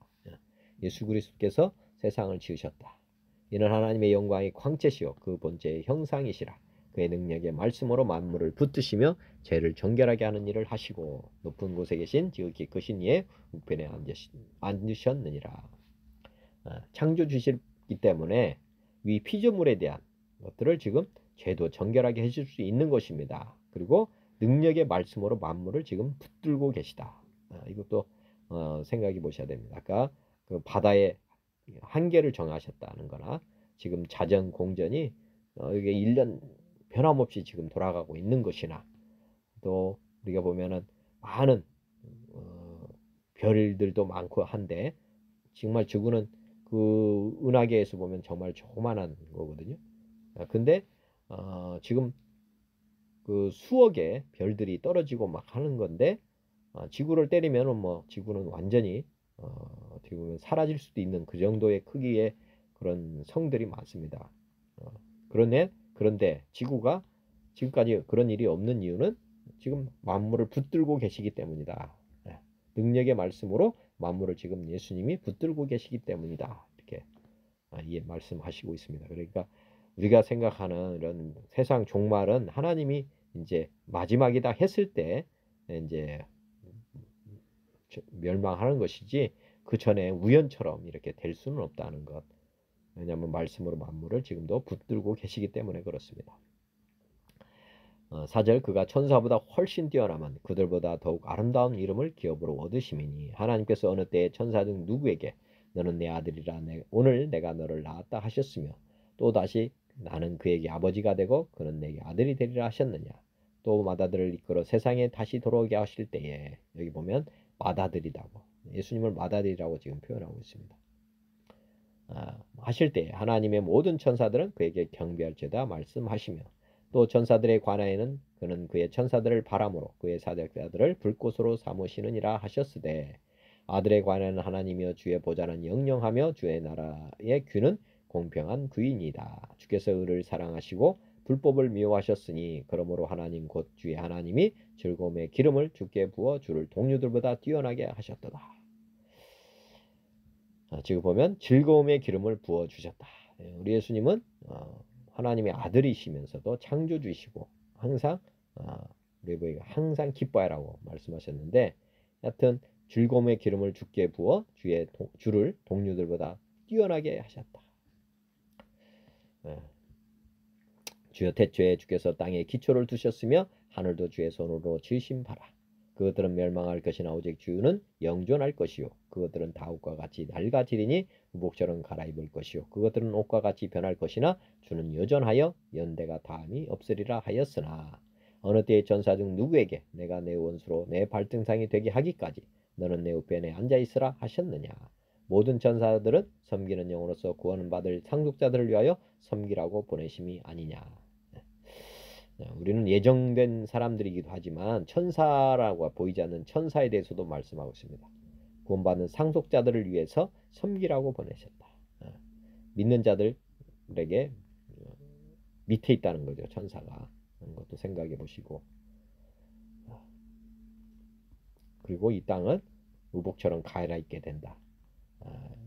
Speaker 1: 예수 그리스도께서 세상을 지으셨다. 이는 하나님의 영광이 광채시요 그 본체의 형상이시라. 그의 능력의 말씀으로 만물을 붙드시며 죄를 정결하게 하는 일을 하시고 높은 곳에 계신 지극히 크신 이의 우편에 앉으셨느니라. 창조주시기 때문에 위 피조물에 대한 것들을 지금 죄도 정결하게 해줄 수 있는 것입니다. 그리고 능력의 말씀으로 만물을 지금 붙들고 계시다. 이것도 생각해 보셔야 됩니다. 아까 그 바다의 한계를 정하셨다는 거나 지금 자전 공전이 이게 1년 변함없이 지금 돌아가고 있는 것이나 또 우리가 보면은 많은 별들도 많고 한데 정말 지구는 그 은하계에서 보면 정말 조그만한 거거든요. 근데 지금 그 수억의 별들이 떨어지고 막 하는 건데 지구를 때리면은 뭐 지구는 완전히 어떻게 보면 사라질 수도 있는 그 정도의 크기의 그런 성들이 많습니다. 그런데 지구가 지금까지 그런 일이 없는 이유는 지금 만물을 붙들고 계시기 때문이다. 예, 능력의 말씀으로 만물을 지금 예수님이 붙들고 계시기 때문이다. 이렇게 말씀하시고 있습니다. 그러니까 우리가 생각하는 이런 세상 종말은 하나님이 이제 마지막이다 했을 때 이제 멸망하는 것이지 그 전에 우연처럼 이렇게 될 수는 없다는 것. 왜냐하면 말씀으로 만물을 지금도 붙들고 계시기 때문에 그렇습니다. 4절 그가 천사보다 훨씬 뛰어나면 그들보다 더욱 아름다운 이름을 기업으로 얻으심이니 하나님께서 어느 때에 천사 중 누구에게 너는 내 아들이라 오늘 내가 너를 낳았다 하셨으며 또다시 나는 그에게 아버지가 되고 그는 내게 아들이 되리라 하셨느냐. 또 마다들을 이끌어 세상에 다시 돌아오게 하실 때에 여기 보면 마다들이라고 예수님을 마다들이라고 지금 표현하고 있습니다. 하실 때 하나님의 모든 천사들은 그에게 경배할지어다 말씀하시며 또 천사들에 관하여는 그는 그의 천사들을 바람으로 그의 사역자들을 불꽃으로 삼으시느니라 하셨으되 아들에 관하여는 하나님이여 주의 보좌는 영영하며 주의 나라의 귀는 공평한 귀이니이다. 주께서 의를 사랑하시고 불법을 미워하셨으니 그러므로 하나님 곧 주의 하나님이 즐거움의 기름을 주께 부어 주를 동료들보다 뛰어나게 하셨도다. 지금 보면 즐거움의 기름을 부어 주셨다. 우리 예수님은 하나님의 아들이시면서도 창조주이시고 항상 우리에게 항상 기뻐하라고 말씀하셨는데 하여튼 즐거움의 기름을 주께 부어 주를 동료들보다 뛰어나게 하셨다. 주여 태초에 주께서 땅에 기초를 두셨으며 하늘도 주의 손으로 지으신 바라. 그것들은 멸망할 것이나 오직 주는 영존할 것이요 그것들은 다 옷과 같이 낡아지리니 우복처럼 갈아입을 것이요 그것들은 옷과 같이 변할 것이나 주는 여전하여 연대가 다함이 없으리라 하였으나 어느 때의 전사 중 누구에게 내가 내 원수로 내 발등상이 되게 하기까지 너는 내 우편에 앉아있으라 하셨느냐. 모든 전사들은 섬기는 영으로서 구원을 받을 상속자들을 위하여 섬기라고 보내심이 아니냐. 우리는 예정된 사람들이기도 하지만 천사라고 보이지 않는 천사에 대해서도 말씀하고 있습니다. 구원받는 상속자들을 위해서 섬기라고 보내셨다. 믿는 자들에게 밑에 있다는 거죠. 천사가. 그런 것도 생각해 보시고 그리고 이 땅은 우복처럼 가해라 있게 된다.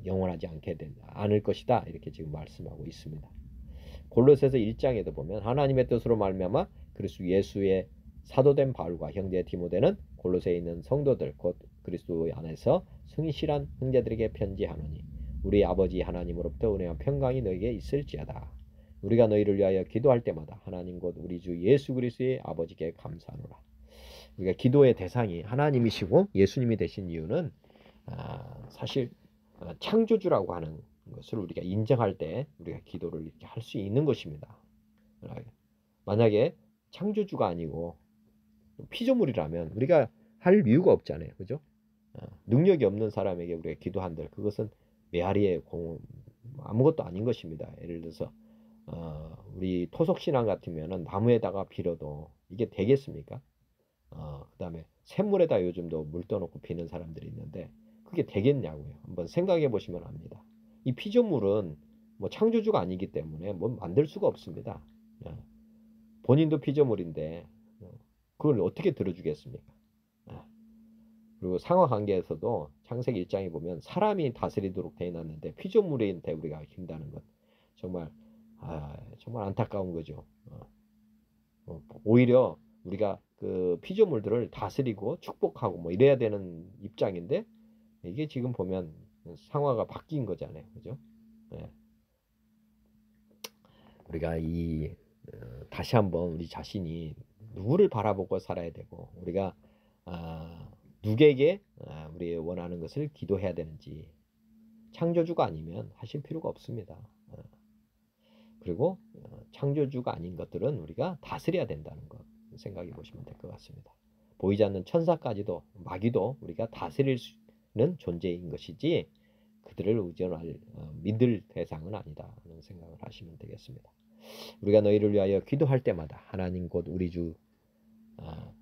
Speaker 1: 영원하지 않게 된다. 않을 것이다. 이렇게 지금 말씀하고 있습니다. 골로새서 1장에도 보면 하나님의 뜻으로 말미암아 그리스도 예수의 사도된 바울과 형제 디모데는 골로새에 있는 성도들 곧 그리스도 안에서 성실한 형제들에게 편지하노니 우리 아버지 하나님으로부터 은혜와 평강이 너에게 있을지어다. 우리가 너희를 위하여 기도할 때마다 하나님 곧 우리 주 예수 그리스도의 아버지께 감사하노라. 우리가 기도의 대상이 하나님이시고 예수님이 되신 이유는 사실 창조주라고 하는 것을 우리가 인정할 때 우리가 기도를 이렇게 할 수 있는 것입니다. 만약에 창조주가 아니고 피조물이라면 우리가 할 이유가 없잖아요. 그죠? 능력이 없는 사람에게 우리가 기도한들 그것은 메아리의 아무것도 아닌 것입니다. 예를 들어서 우리 토속신앙 같으면 나무에다가 빌어도 이게 되겠습니까? 그 다음에 샘물에다 요즘도 물 떠놓고 비는 사람들이 있는데 그게 되겠냐고요. 한번 생각해 보시면 압니다. 이 피조물은 뭐 창조주가 아니기 때문에 뭐 만들 수가 없습니다. 본인도 피조물인데 그걸 어떻게 들어주겠습니까? 그리고 상하관계에서도 창세기 1장에 보면 사람이 다스리도록 되어 놨는데 피조물한테 우리가 힘다는 것 정말 정말 안타까운 거죠. 오히려 우리가 그 피조물들을 다스리고 축복하고 뭐 이래야 되는 입장인데 이게 지금 보면 상황가 바뀐 거잖아요. 그죠? 네. 우리가 다시 한번 우리 자신이 누구를 바라보고 살아야 되고 우리가 누구에게 우리 원하는 것을 기도해야 되는지 창조주가 아니면 하실 필요가 없습니다. 그리고 창조주가 아닌 것들은 우리가 다스려야 된다는 것 생각해 보시면 될 것 같습니다. 보이지 않는 천사까지도 마귀도 우리가 다스릴 수 있는 존재인 것이지 그들을 의존할 믿을 대상은 아니다라는 생각을 하시면 되겠습니다. 우리가 너희를 위하여 기도할 때마다 하나님 곧 우리 주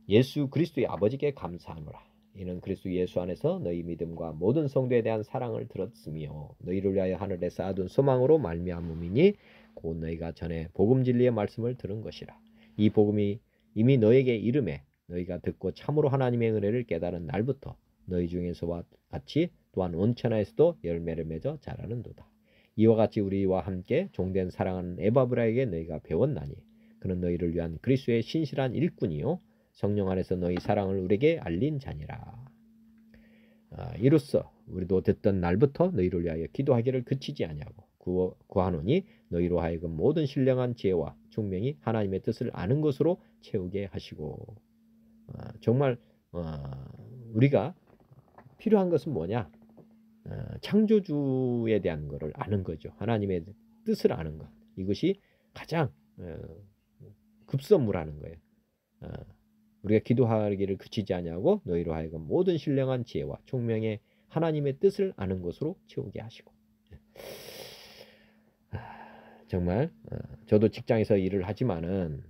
Speaker 1: 예수 그리스도의 아버지께 감사하노라. 이는 그리스도 예수 안에서 너희 믿음과 모든 성도에 대한 사랑을 들었으며 너희를 위하여 하늘에 쌓아둔 소망으로 말미암음이니 곧 너희가 전에 복음 진리의 말씀을 들은 것이라. 이 복음이 이미 너에게 이름에 너희가 듣고 참으로 하나님의 은혜를 깨달은 날부터 너희 중에서와 같이 또한 온천하에서도 열매를 맺어 자라는도다. 이와 같이 우리와 함께 종된 사랑하는 에바브라에게 너희가 배웠나니 그는 너희를 위한 그리스도의 신실한 일꾼이요 성령 안에서 너희 사랑을 우리에게 알린 자니라. 이로써 우리도 듣던 날부터 너희를 위하여 기도하기를 그치지 아니하고 구하노니 너희로 하여금 모든 신령한 지혜와 총명이 하나님의 뜻을 아는 것으로 채우게 하시고. 정말 우리가 필요한 것은 뭐냐? 창조주에 대한 것을 아는 거죠. 하나님의 뜻을 아는 것. 이것이 가장 급선무라는 거예요. 우리가 기도하기를 그치지 아니하고 너희로 하여금 모든 신령한 지혜와 총명의 하나님의 뜻을 아는 것으로 채우게 하시고. 정말 저도 직장에서 일을 하지만은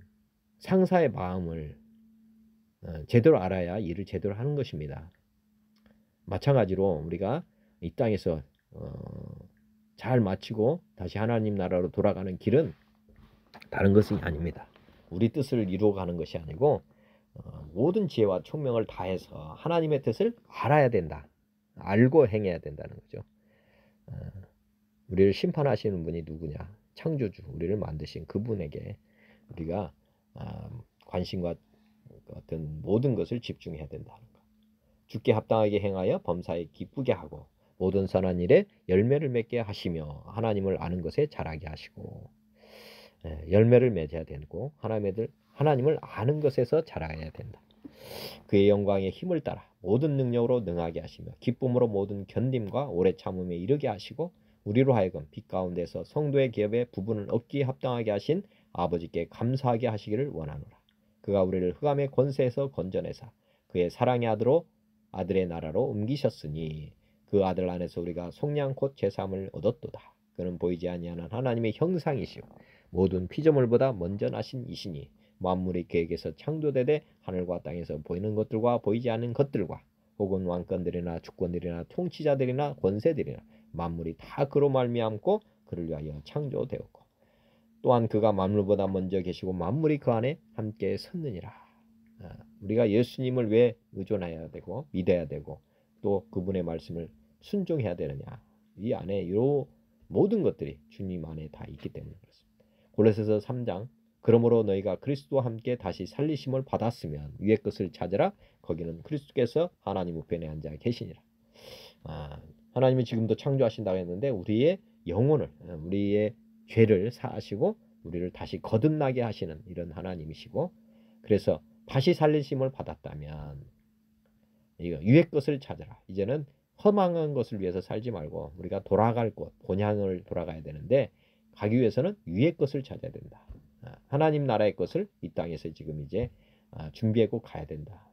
Speaker 1: 상사의 마음을 제대로 알아야 일을 제대로 하는 것입니다. 마찬가지로 우리가 이 땅에서 잘 마치고 다시 하나님 나라로 돌아가는 길은 다른 것이 아닙니다. 우리 뜻을 이루어가는 것이 아니고 모든 지혜와 총명을 다해서 하나님의 뜻을 알아야 된다. 알고 행해야 된다는 거죠. 우리를 심판하시는 분이 누구냐? 창조주, 우리를 만드신 그분에게 우리가 관심과 어떤 모든 것을 집중해야 된다는 것. 주께 합당하게 행하여 범사에 기쁘게 하고 모든 선한 일에 열매를 맺게 하시며 하나님을 아는 것에 자라게 하시고. 열매를 맺어야 되고 하나님을 아는 것에서 자라야 된다. 그의 영광의 힘을 따라 모든 능력으로 능하게 하시며 기쁨으로 모든 견딤과 오래 참음에 이르게 하시고 우리로 하여금 빛 가운데서 성도의 기업에 부분을 얻기에 합당하게 하신 아버지께 감사하게 하시기를 원하노라. 그가 우리를 흑암의 권세에서 건져내사 그의 사랑의 아들의 나라로 옮기셨으니 그 아들 안에서 우리가 속량 곧 제사함을 얻었도다. 그는 보이지 아니하는 하나님의 형상이시오 모든 피조물보다 먼저 나신 이시니 만물이 그에게서 창조되되 하늘과 땅에서 보이는 것들과 보이지 않는 것들과 혹은 왕권들이나 주권들이나 통치자들이나 권세들이나 만물이 다 그로 말미암고 그를 위하여 창조되었고 또한 그가 만물보다 먼저 계시고 만물이 그 안에 함께 섰느니라. 우리가 예수님을 왜 의존해야 되고 믿어야 되고 또 그분의 말씀을 순종해야 되느냐? 이 안에 이 모든 것들이 주님 안에 다 있기 때문에 그렇습니다. 골로새서 3장 그러므로 너희가 그리스도와 함께 다시 살리심을 받았으면 위의 것을 찾으라. 거기는 그리스도께서 하나님 우편에 앉아 계시니라. 하나님이 지금도 창조하신다고 했는데 우리의 영혼을 우리의 죄를 사하시고 우리를 다시 거듭나게 하시는 이런 하나님이시고 그래서 다시 살리심을 받았다면 이거 위의 것을 찾으라. 이제는 허망한 것을 위해서 살지 말고 우리가 돌아갈 곳 본향을 돌아가야 되는데 가기 위해서는 위의 것을 찾아야 된다. 하나님 나라의 것을 이 땅에서 지금 이제 준비하고 가야 된다.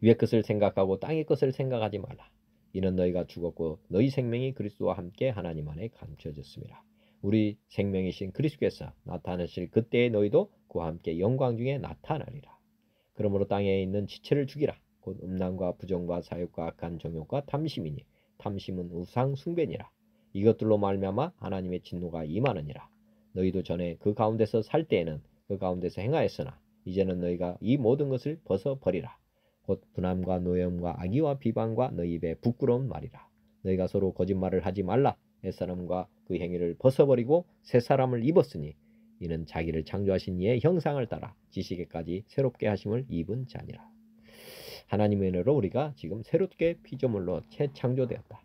Speaker 1: 위의 것을 생각하고 땅의 것을 생각하지 말라. 이는 너희가 죽었고 너희 생명이 그리스도와 함께 하나님 안에 감춰졌습니다. 우리 생명이신 그리스도께서 나타나실 그때에 너희도 그와 함께 영광 중에 나타나리라. 그러므로 땅에 있는 지체를 죽이라. 곧 음란과 부정과 사욕과 악한 정욕과 탐심이니 탐심은 우상 숭배니라. 이것들로 말미암아 하나님의 진노가 임하느니라. 너희도 전에 그 가운데서 살 때에는 그 가운데서 행하였으나 이제는 너희가 이 모든 것을 벗어버리라. 곧 분함과 노염과 악의와 비방과 너희 입에 부끄러운 말이라. 너희가 서로 거짓말을 하지 말라. 옛사람과 그 행위를 벗어버리고 새 사람을 입었으니 이는 자기를 창조하신 이의 형상을 따라 지식에까지 새롭게 하심을 입은 자니라. 하나님의 은혜로 우리가 지금 새롭게 피조물로 재창조되었다.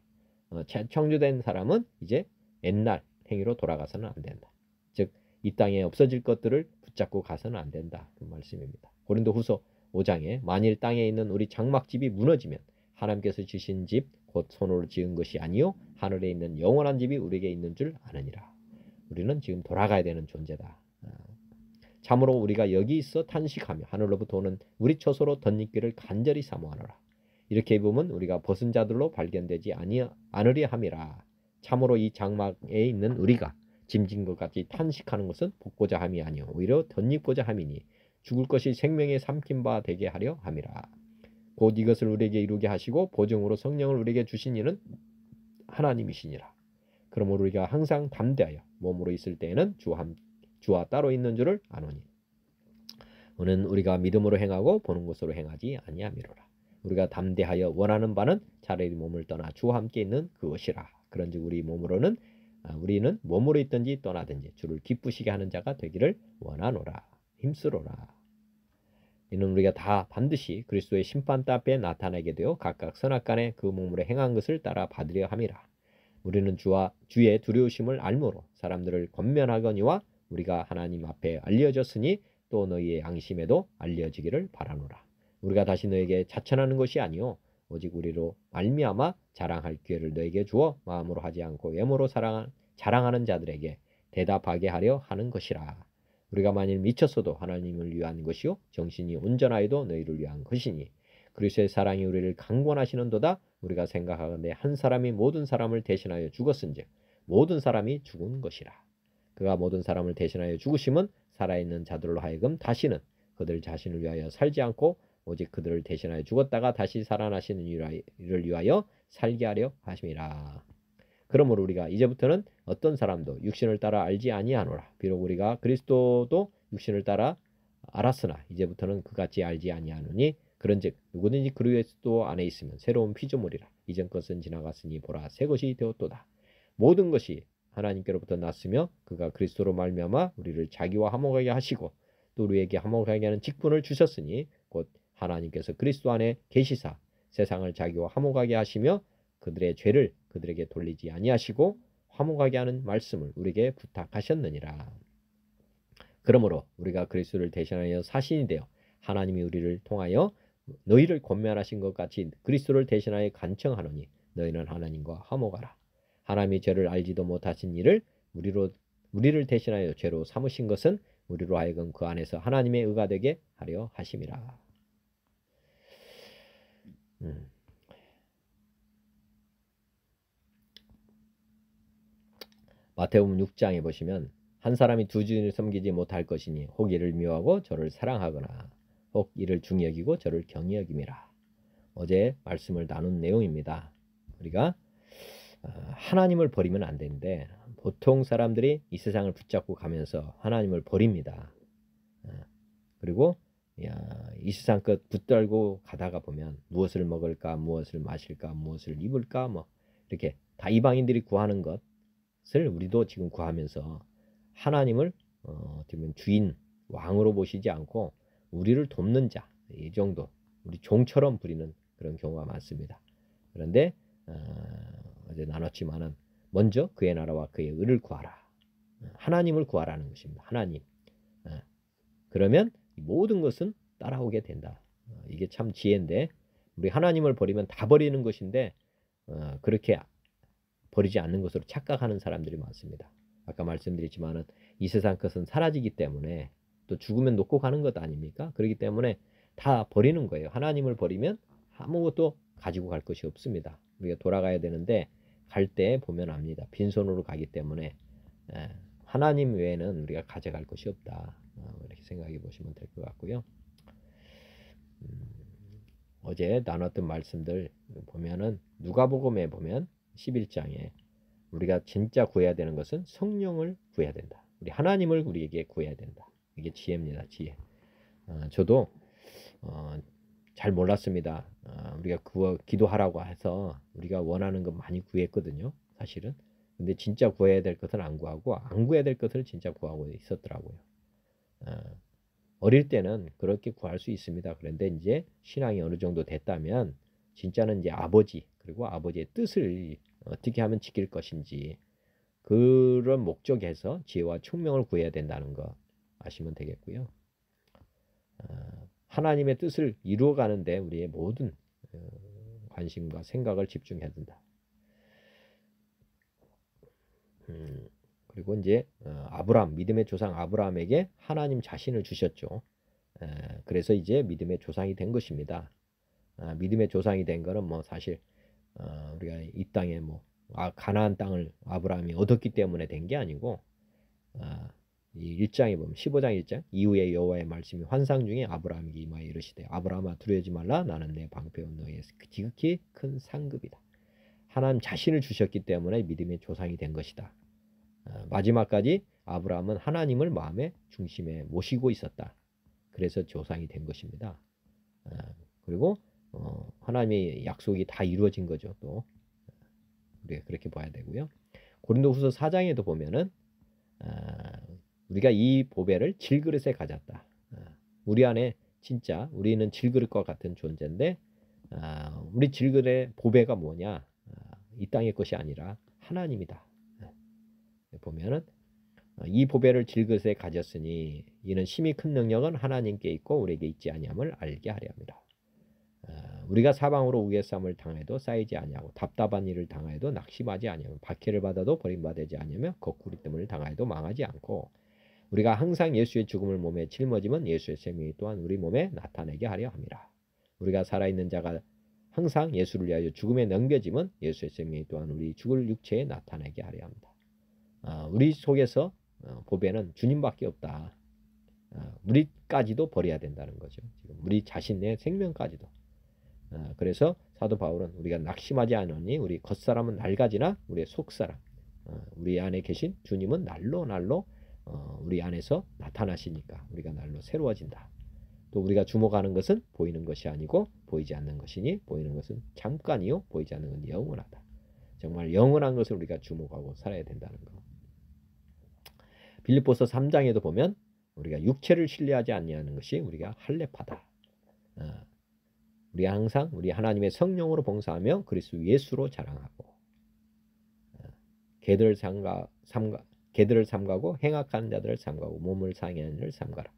Speaker 1: 재창조된 사람은 이제 옛날 행위로 돌아가서는 안 된다. 즉 이 땅에 없어질 것들을 붙잡고 가서는 안 된다. 그 말씀입니다. 고린도후서 5장에 만일 땅에 있는 우리 장막집이 무너지면 하나님께서 주신 집 곧 손으로 지은 것이 아니요 하늘에 있는 영원한 집이 우리에게 있는 줄 아느니라. 우리는 지금 돌아가야 되는 존재다. 참으로 우리가 여기 있어 탄식하며 하늘로부터 오는 우리 처소로 덧입기를 간절히 사모하노라. 이렇게 입으면 우리가 벗은 자들로 발견되지 않으려 함이라. 참으로 이 장막에 있는 우리가 짐진 것 같이 탄식하는 것은 복고자 함이 아니요 오히려 덧입고자 함이니 죽을 것이 생명의 삼킨 바 되게 하려 함이라. 곧 이것을 우리에게 이루게 하시고 보증으로 성령을 우리에게 주신 이는 하나님이시니라. 그러므로 우리가 항상 담대하여 몸으로 있을 때에는 주와 따로 있는 줄을 아노니 오는 우리가 믿음으로 행하고 보는 것으로 행하지 아니함이로라. 우리가 담대하여 원하는 바는 차라리 몸을 떠나 주와 함께 있는 그것이라. 그런즉 우리는 몸으로 있든지 떠나든지 주를 기쁘시게 하는 자가 되기를 원하노라. 힘쓰로라. 이는 우리가 다 반드시 그리스도의 심판대 앞에 나타나게 되어 각각 선악간에 그 몸으로 행한 것을 따라 받으려 함이라. 우리는 주의 두려우심을 알므로 사람들을 권면하거니와 우리가 하나님 앞에 알려졌으니 또 너희의 양심에도 알려지기를 바라노라. 우리가 다시 너에게 자천하는 것이 아니요 오직 우리로 말미암아 자랑할 기회를 너에게 주어 마음으로 하지 않고 외모로 자랑하는 자들에게 대답하게 하려 하는 것이라. 우리가 만일 미쳤어도 하나님을 위한 것이요 정신이 온전하여도 너희를 위한 것이니 그리스도의 사랑이 우리를 강권하시는도다. 우리가 생각하건대 한 사람이 모든 사람을 대신하여 죽었은즉 모든 사람이 죽은 것이라. 그가 모든 사람을 대신하여 죽으심은 살아있는 자들로 하여금 다시는 그들 자신을 위하여 살지 않고 오직 그들을 대신하여 죽었다가 다시 살아나시는 이를 위하여 살게 하려 하심이라. 그러므로 우리가 이제부터는 어떤 사람도 육신을 따라 알지 아니하노라. 비록 우리가 그리스도도 육신을 따라 알았으나 이제부터는 그같이 알지 아니하노니 그런즉 누구든지 그리스도 안에 있으면 새로운 피조물이라. 이전 것은 지나갔으니 보라 새 것이 되었도다. 모든 것이 하나님께로부터 났으며 그가 그리스도로 말미암아 우리를 자기와 화목하게 하시고 또 우리에게 화목하게 하는 직분을 주셨으니 곧 하나님께서 그리스도 안에 계시사 세상을 자기와 화목하게 하시며 그들의 죄를 그들에게 돌리지 아니하시고 화목하게 하는 말씀을 우리에게 부탁하셨느니라. 그러므로 우리가 그리스도를 대신하여 사신이 되어 하나님이 우리를 통하여 너희를 권면하신 것 같이 그리스도를 대신하여 간청하노니 너희는 하나님과 화목하라. 하나님이 죄를 알지도 못하신 이를 우리를 대신하여 죄로 삼으신 것은 우리로 하여금 그 안에서 하나님의 의가 되게 하려 하심이라. 마태복음 6장에 보시면 한 사람이 두 주인을 섬기지 못할 것이니 혹 이를 미워하고 저를 사랑하거나 혹 이를 중히 여기고 저를 경히 여김이라. 어제 말씀을 나눈 내용입니다. 우리가 하나님을 버리면 안 되는데 보통 사람들이 이 세상을 붙잡고 가면서 하나님을 버립니다. 그리고 이 세상 것 붙들고 가다가 보면 무엇을 먹을까, 무엇을 마실까, 무엇을 입을까 뭐 이렇게 다 이방인들이 구하는 것을 우리도 지금 구하면서 하나님을 어떻게 보면 주인, 왕으로 보시지 않고 우리를 돕는 자, 이 정도 우리 종처럼 부리는 그런 경우가 많습니다. 그런데 어제 나눴지만은 먼저 그의 나라와 그의 의를 구하라. 하나님을 구하라는 것입니다. 하나님. 그러면 모든 것은 따라오게 된다. 이게 참 지혜인데 우리 하나님을 버리면 다 버리는 것인데 그렇게 버리지 않는 것으로 착각하는 사람들이 많습니다. 아까 말씀드렸지만은 이 세상 것은 사라지기 때문에 또 죽으면 놓고 가는 것 아닙니까? 그렇기 때문에 다 버리는 거예요. 하나님을 버리면 아무것도 가지고 갈 것이 없습니다. 우리가 돌아가야 되는데 갈 때 보면 압니다. 빈손으로 가기 때문에 하나님 외에는 우리가 가져갈 것이 없다. 이렇게 생각해 보시면 될 것 같고요. 어제 나눴던 말씀들 보면은 누가복음에 보면 11장에 우리가 진짜 구해야 되는 것은 성령을 구해야 된다. 우리 하나님을 우리에게 구해야 된다. 이게 지혜입니다. 지혜. 저도 잘 몰랐습니다. 우리가 기도하라고 해서 우리가 원하는 것 많이 구했거든요. 사실은. 근데 진짜 구해야 될 것은 안 구하고 안 구해야 될 것을 진짜 구하고 있었더라고요. 어릴 때는 그렇게 구할 수 있습니다. 그런데 이제 신앙이 어느 정도 됐다면 진짜는 이제 아버지 그리고 아버지의 뜻을 어떻게 하면 지킬 것인지 그런 목적에서 지혜와 총명을 구해야 된다는 거 아시면 되겠고요. 하나님의 뜻을 이루어가는데 우리의 모든 관심과 생각을 집중해야 된다. 그리고 이제 아브라함, 믿음의 조상 아브라함에게 하나님 자신을 주셨죠. 그래서 이제 믿음의 조상이 된 것입니다. 믿음의 조상이 된 거는 뭐 사실 우리가 이 땅에 뭐 가나안 땅을 아브라함이 얻었기 때문에 된 게 아니고 이 1장에 보면 15장 1장 이후에 여호와의 말씀이 환상 중에 아브라함에게 임하여 이르시되 아브라함아 두려워하지 말라 나는 내 방패요 너의 지극히 큰 상급이다. 하나님 자신을 주셨기 때문에 믿음의 조상이 된 것이다. 마지막까지 아브라함은 하나님을 마음의 중심에 모시고 있었다. 그래서 조상이 된 것입니다. 그리고 하나님의 약속이 다 이루어진 거죠. 또 우리가 그렇게 봐야 되고요. 고린도후서 4장에도 보면은 우리가 이 보배를 질그릇에 가졌다. 우리 안에 진짜 우리는 질그릇과 같은 존재인데 우리 질그릇의 보배가 뭐냐? 이 땅의 것이 아니라 하나님이다. 보면은 이 보배를 질그릇에 가졌으니 이는 심히 큰 능력은 하나님께 있고 우리에게 있지 아니함을 알게 하려 합니다. 우리가 사방으로 우겨쌈을 당해도 쌓이지 아니하고 답답한 일을 당하여도 낙심하지 아니하며 박해를 받아도 버림받지 아니하며 거꾸리뜸을 당하여도 망하지 않고 우리가 항상 예수의 죽음을 몸에 짊어지면 예수의 생명이 또한 우리 몸에 나타내게 하려 함이라. 우리가 살아있는 자가 항상 예수를 위하여 죽음에 넘겨지면 예수의 생명이 또한 우리 죽을 육체에 나타내게 하려 합니다. 우리 속에서 보배는 주님밖에 없다. 우리까지도 버려야 된다는 거죠. 지금 우리 자신의 생명까지도. 그래서 사도 바울은 우리가 낙심하지 않으니 우리 겉사람은 낡아지나 우리의 속사람, 우리 안에 계신 주님은 날로 우리 안에서 나타나시니까 우리가 날로 새로워진다. 또 우리가 주목하는 것은 보이는 것이 아니고 보이지 않는 것이니 보이는 것은 잠깐이요 보이지 않는 건 영원하다. 정말 영원한 것을 우리가 주목하고 살아야 된다는 것. 빌립보서 3장에도 보면 우리가 육체를 신뢰하지 아니하는 것이 우리가 할례파다. 우리 항상 우리 하나님의 성령으로 봉사하며 그리스도 예수로 자랑하고 개들을 삼가고 행악하는 자들을 삼가고 몸을 상해하는 자를 삼가라.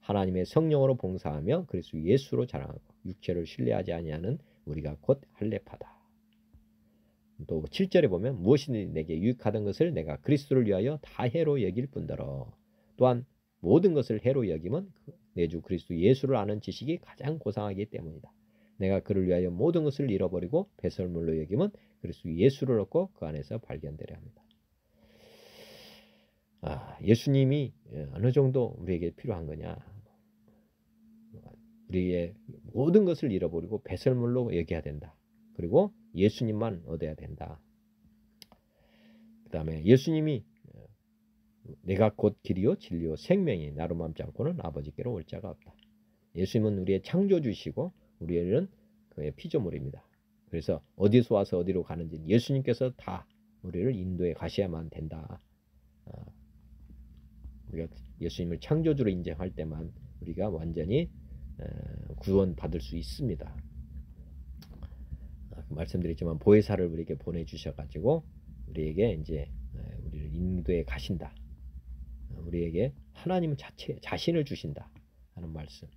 Speaker 1: 하나님의 성령으로 봉사하며 그리스도 예수로 자랑하고 육체를 신뢰하지 아니하는 우리가 곧 할례파다. 또 7절에 보면 무엇이든지 내게 유익하던 것을 내가 그리스도를 위하여 다 해로 여길 뿐더러 또한 모든 것을 해로 여기면 내 주 그리스도 예수를 아는 지식이 가장 고상하기 때문이다. 내가 그를 위하여 모든 것을 잃어버리고 배설물로 여기면 그리스도 예수를 얻고 그 안에서 발견되려 합니다. 예수님이 어느 정도 우리에게 필요한 거냐? 우리의 모든 것을 잃어버리고 배설물로 여겨야 된다. 그리고 예수님만 얻어야 된다. 그 다음에 예수님이 내가 곧 길이요 진리요 생명이 나로 맘지 않고는 아버지께로 올 자가 없다. 예수님은 우리의 창조주시고 우리는 그의 피조물입니다. 그래서 어디서 와서 어디로 가는지 예수님께서 다 우리를 인도해 가셔야만 된다. 우리가 예수님을 창조주로 인정할 때만 우리가 완전히 구원받을 수 있습니다. 말씀드렸지만 보혜사를 우리에게 보내주셔가지고 우리에게 이제 우리를 인도해 가신다. 우리에게 하나님 자신을 주신다 하는 말씀.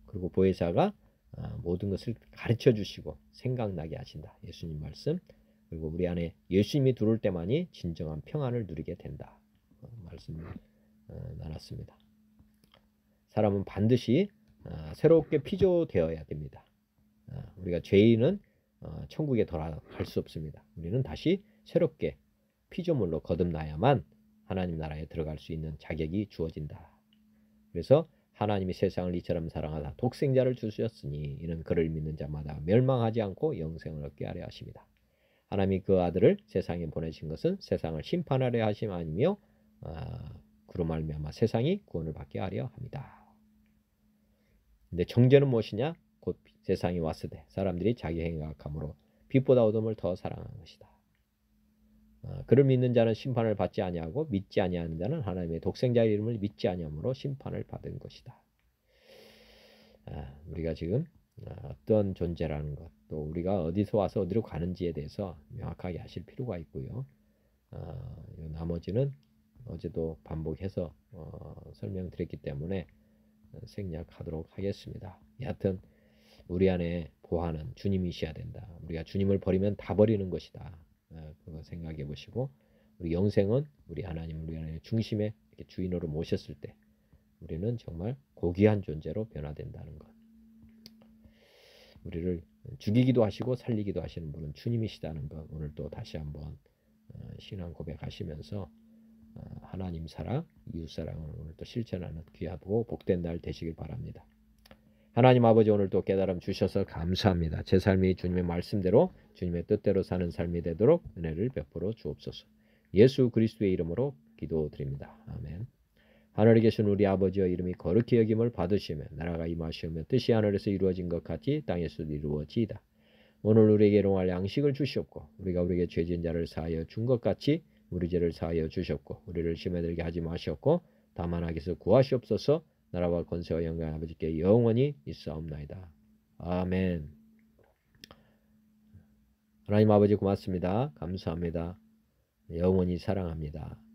Speaker 1: 그리고 보혜사가 모든 것을 가르쳐 주시고 생각나게 하신다. 예수님 말씀. 그리고 우리 안에 예수님이 들어올 때만이 진정한 평안을 누리게 된다. 말씀을 나눴습니다. 사람은 반드시 새롭게 피조되어야 됩니다. 우리가 죄인은 천국에 돌아갈 수 없습니다. 우리는 다시 새롭게 피조물로 거듭나야만 하나님 나라에 들어갈 수 있는 자격이 주어진다. 그래서 하나님이 세상을 이처럼 사랑하사 독생자를 주셨으니 이는 그를 믿는 자마다 멸망하지 않고 영생을 얻게 하려 하십니다. 하나님이 그 아들을 세상에 보내신 것은 세상을 심판하려 하심 아니며 그로 말미암아 세상이 구원을 받게 하려 합니다. 근데 정죄는 무엇이냐? 곧 세상이 왔을 때 사람들이 자기 행위가 악함으로 빛보다 어둠을 더 사랑하는 것이다. 그를 믿는 자는 심판을 받지 아니하고 믿지 아니하는 자는 하나님의 독생자의 이름을 믿지 아니함으로 심판을 받은 것이다. 우리가 지금 어떤 존재라는 것, 또 우리가 어디서 와서 어디로 가는지에 대해서 명확하게 하실 필요가 있고요. 나머지는 어제도 반복해서 설명드렸기 때문에 생략하도록 하겠습니다. 여하튼 우리 안에 보화는 주님이셔야 된다. 우리가 주님을 버리면 다 버리는 것이다. 그거 생각해 보시고 우리 영생은 우리 하나님을 우리 안에 중심에 이렇게 주인으로 모셨을 때 우리는 정말 고귀한 존재로 변화된다는 것. 우리를 죽이기도 하시고 살리기도 하시는 분은 주님이시다는 것. 오늘 또 다시 한번 신앙 고백하시면서 하나님 사랑, 이웃 사랑을 오늘도 실천하는 귀하고 복된 날 되시길 바랍니다. 하나님 아버지 오늘도 깨달음 주셔서 감사합니다. 제 삶이 주님의 말씀대로 주님의 뜻대로 사는 삶이 되도록 은혜를 베풀어 주옵소서. 예수 그리스도의 이름으로 기도드립니다. 아멘. 하늘에 계신 우리 아버지여 이름이 거룩히 여김을 받으시며 나라가 임하시오며 뜻이 하늘에서 이루어진 것 같이 땅에서도 이루어지이다. 오늘 우리에게 일용할 양식을 주시옵고 우리가 우리에게 죄진 자를 사하여 준 것 같이 우리 죄를 사하여 주셨고 우리를 시험에 들게 하지 마시옵고 다만 악에서 구하시옵소서. 나라와 권세와 영광 아버지께 영원히 있사옵나이다. 아멘. 하나님 아버지 고맙습니다. 감사합니다. 영원히 사랑합니다.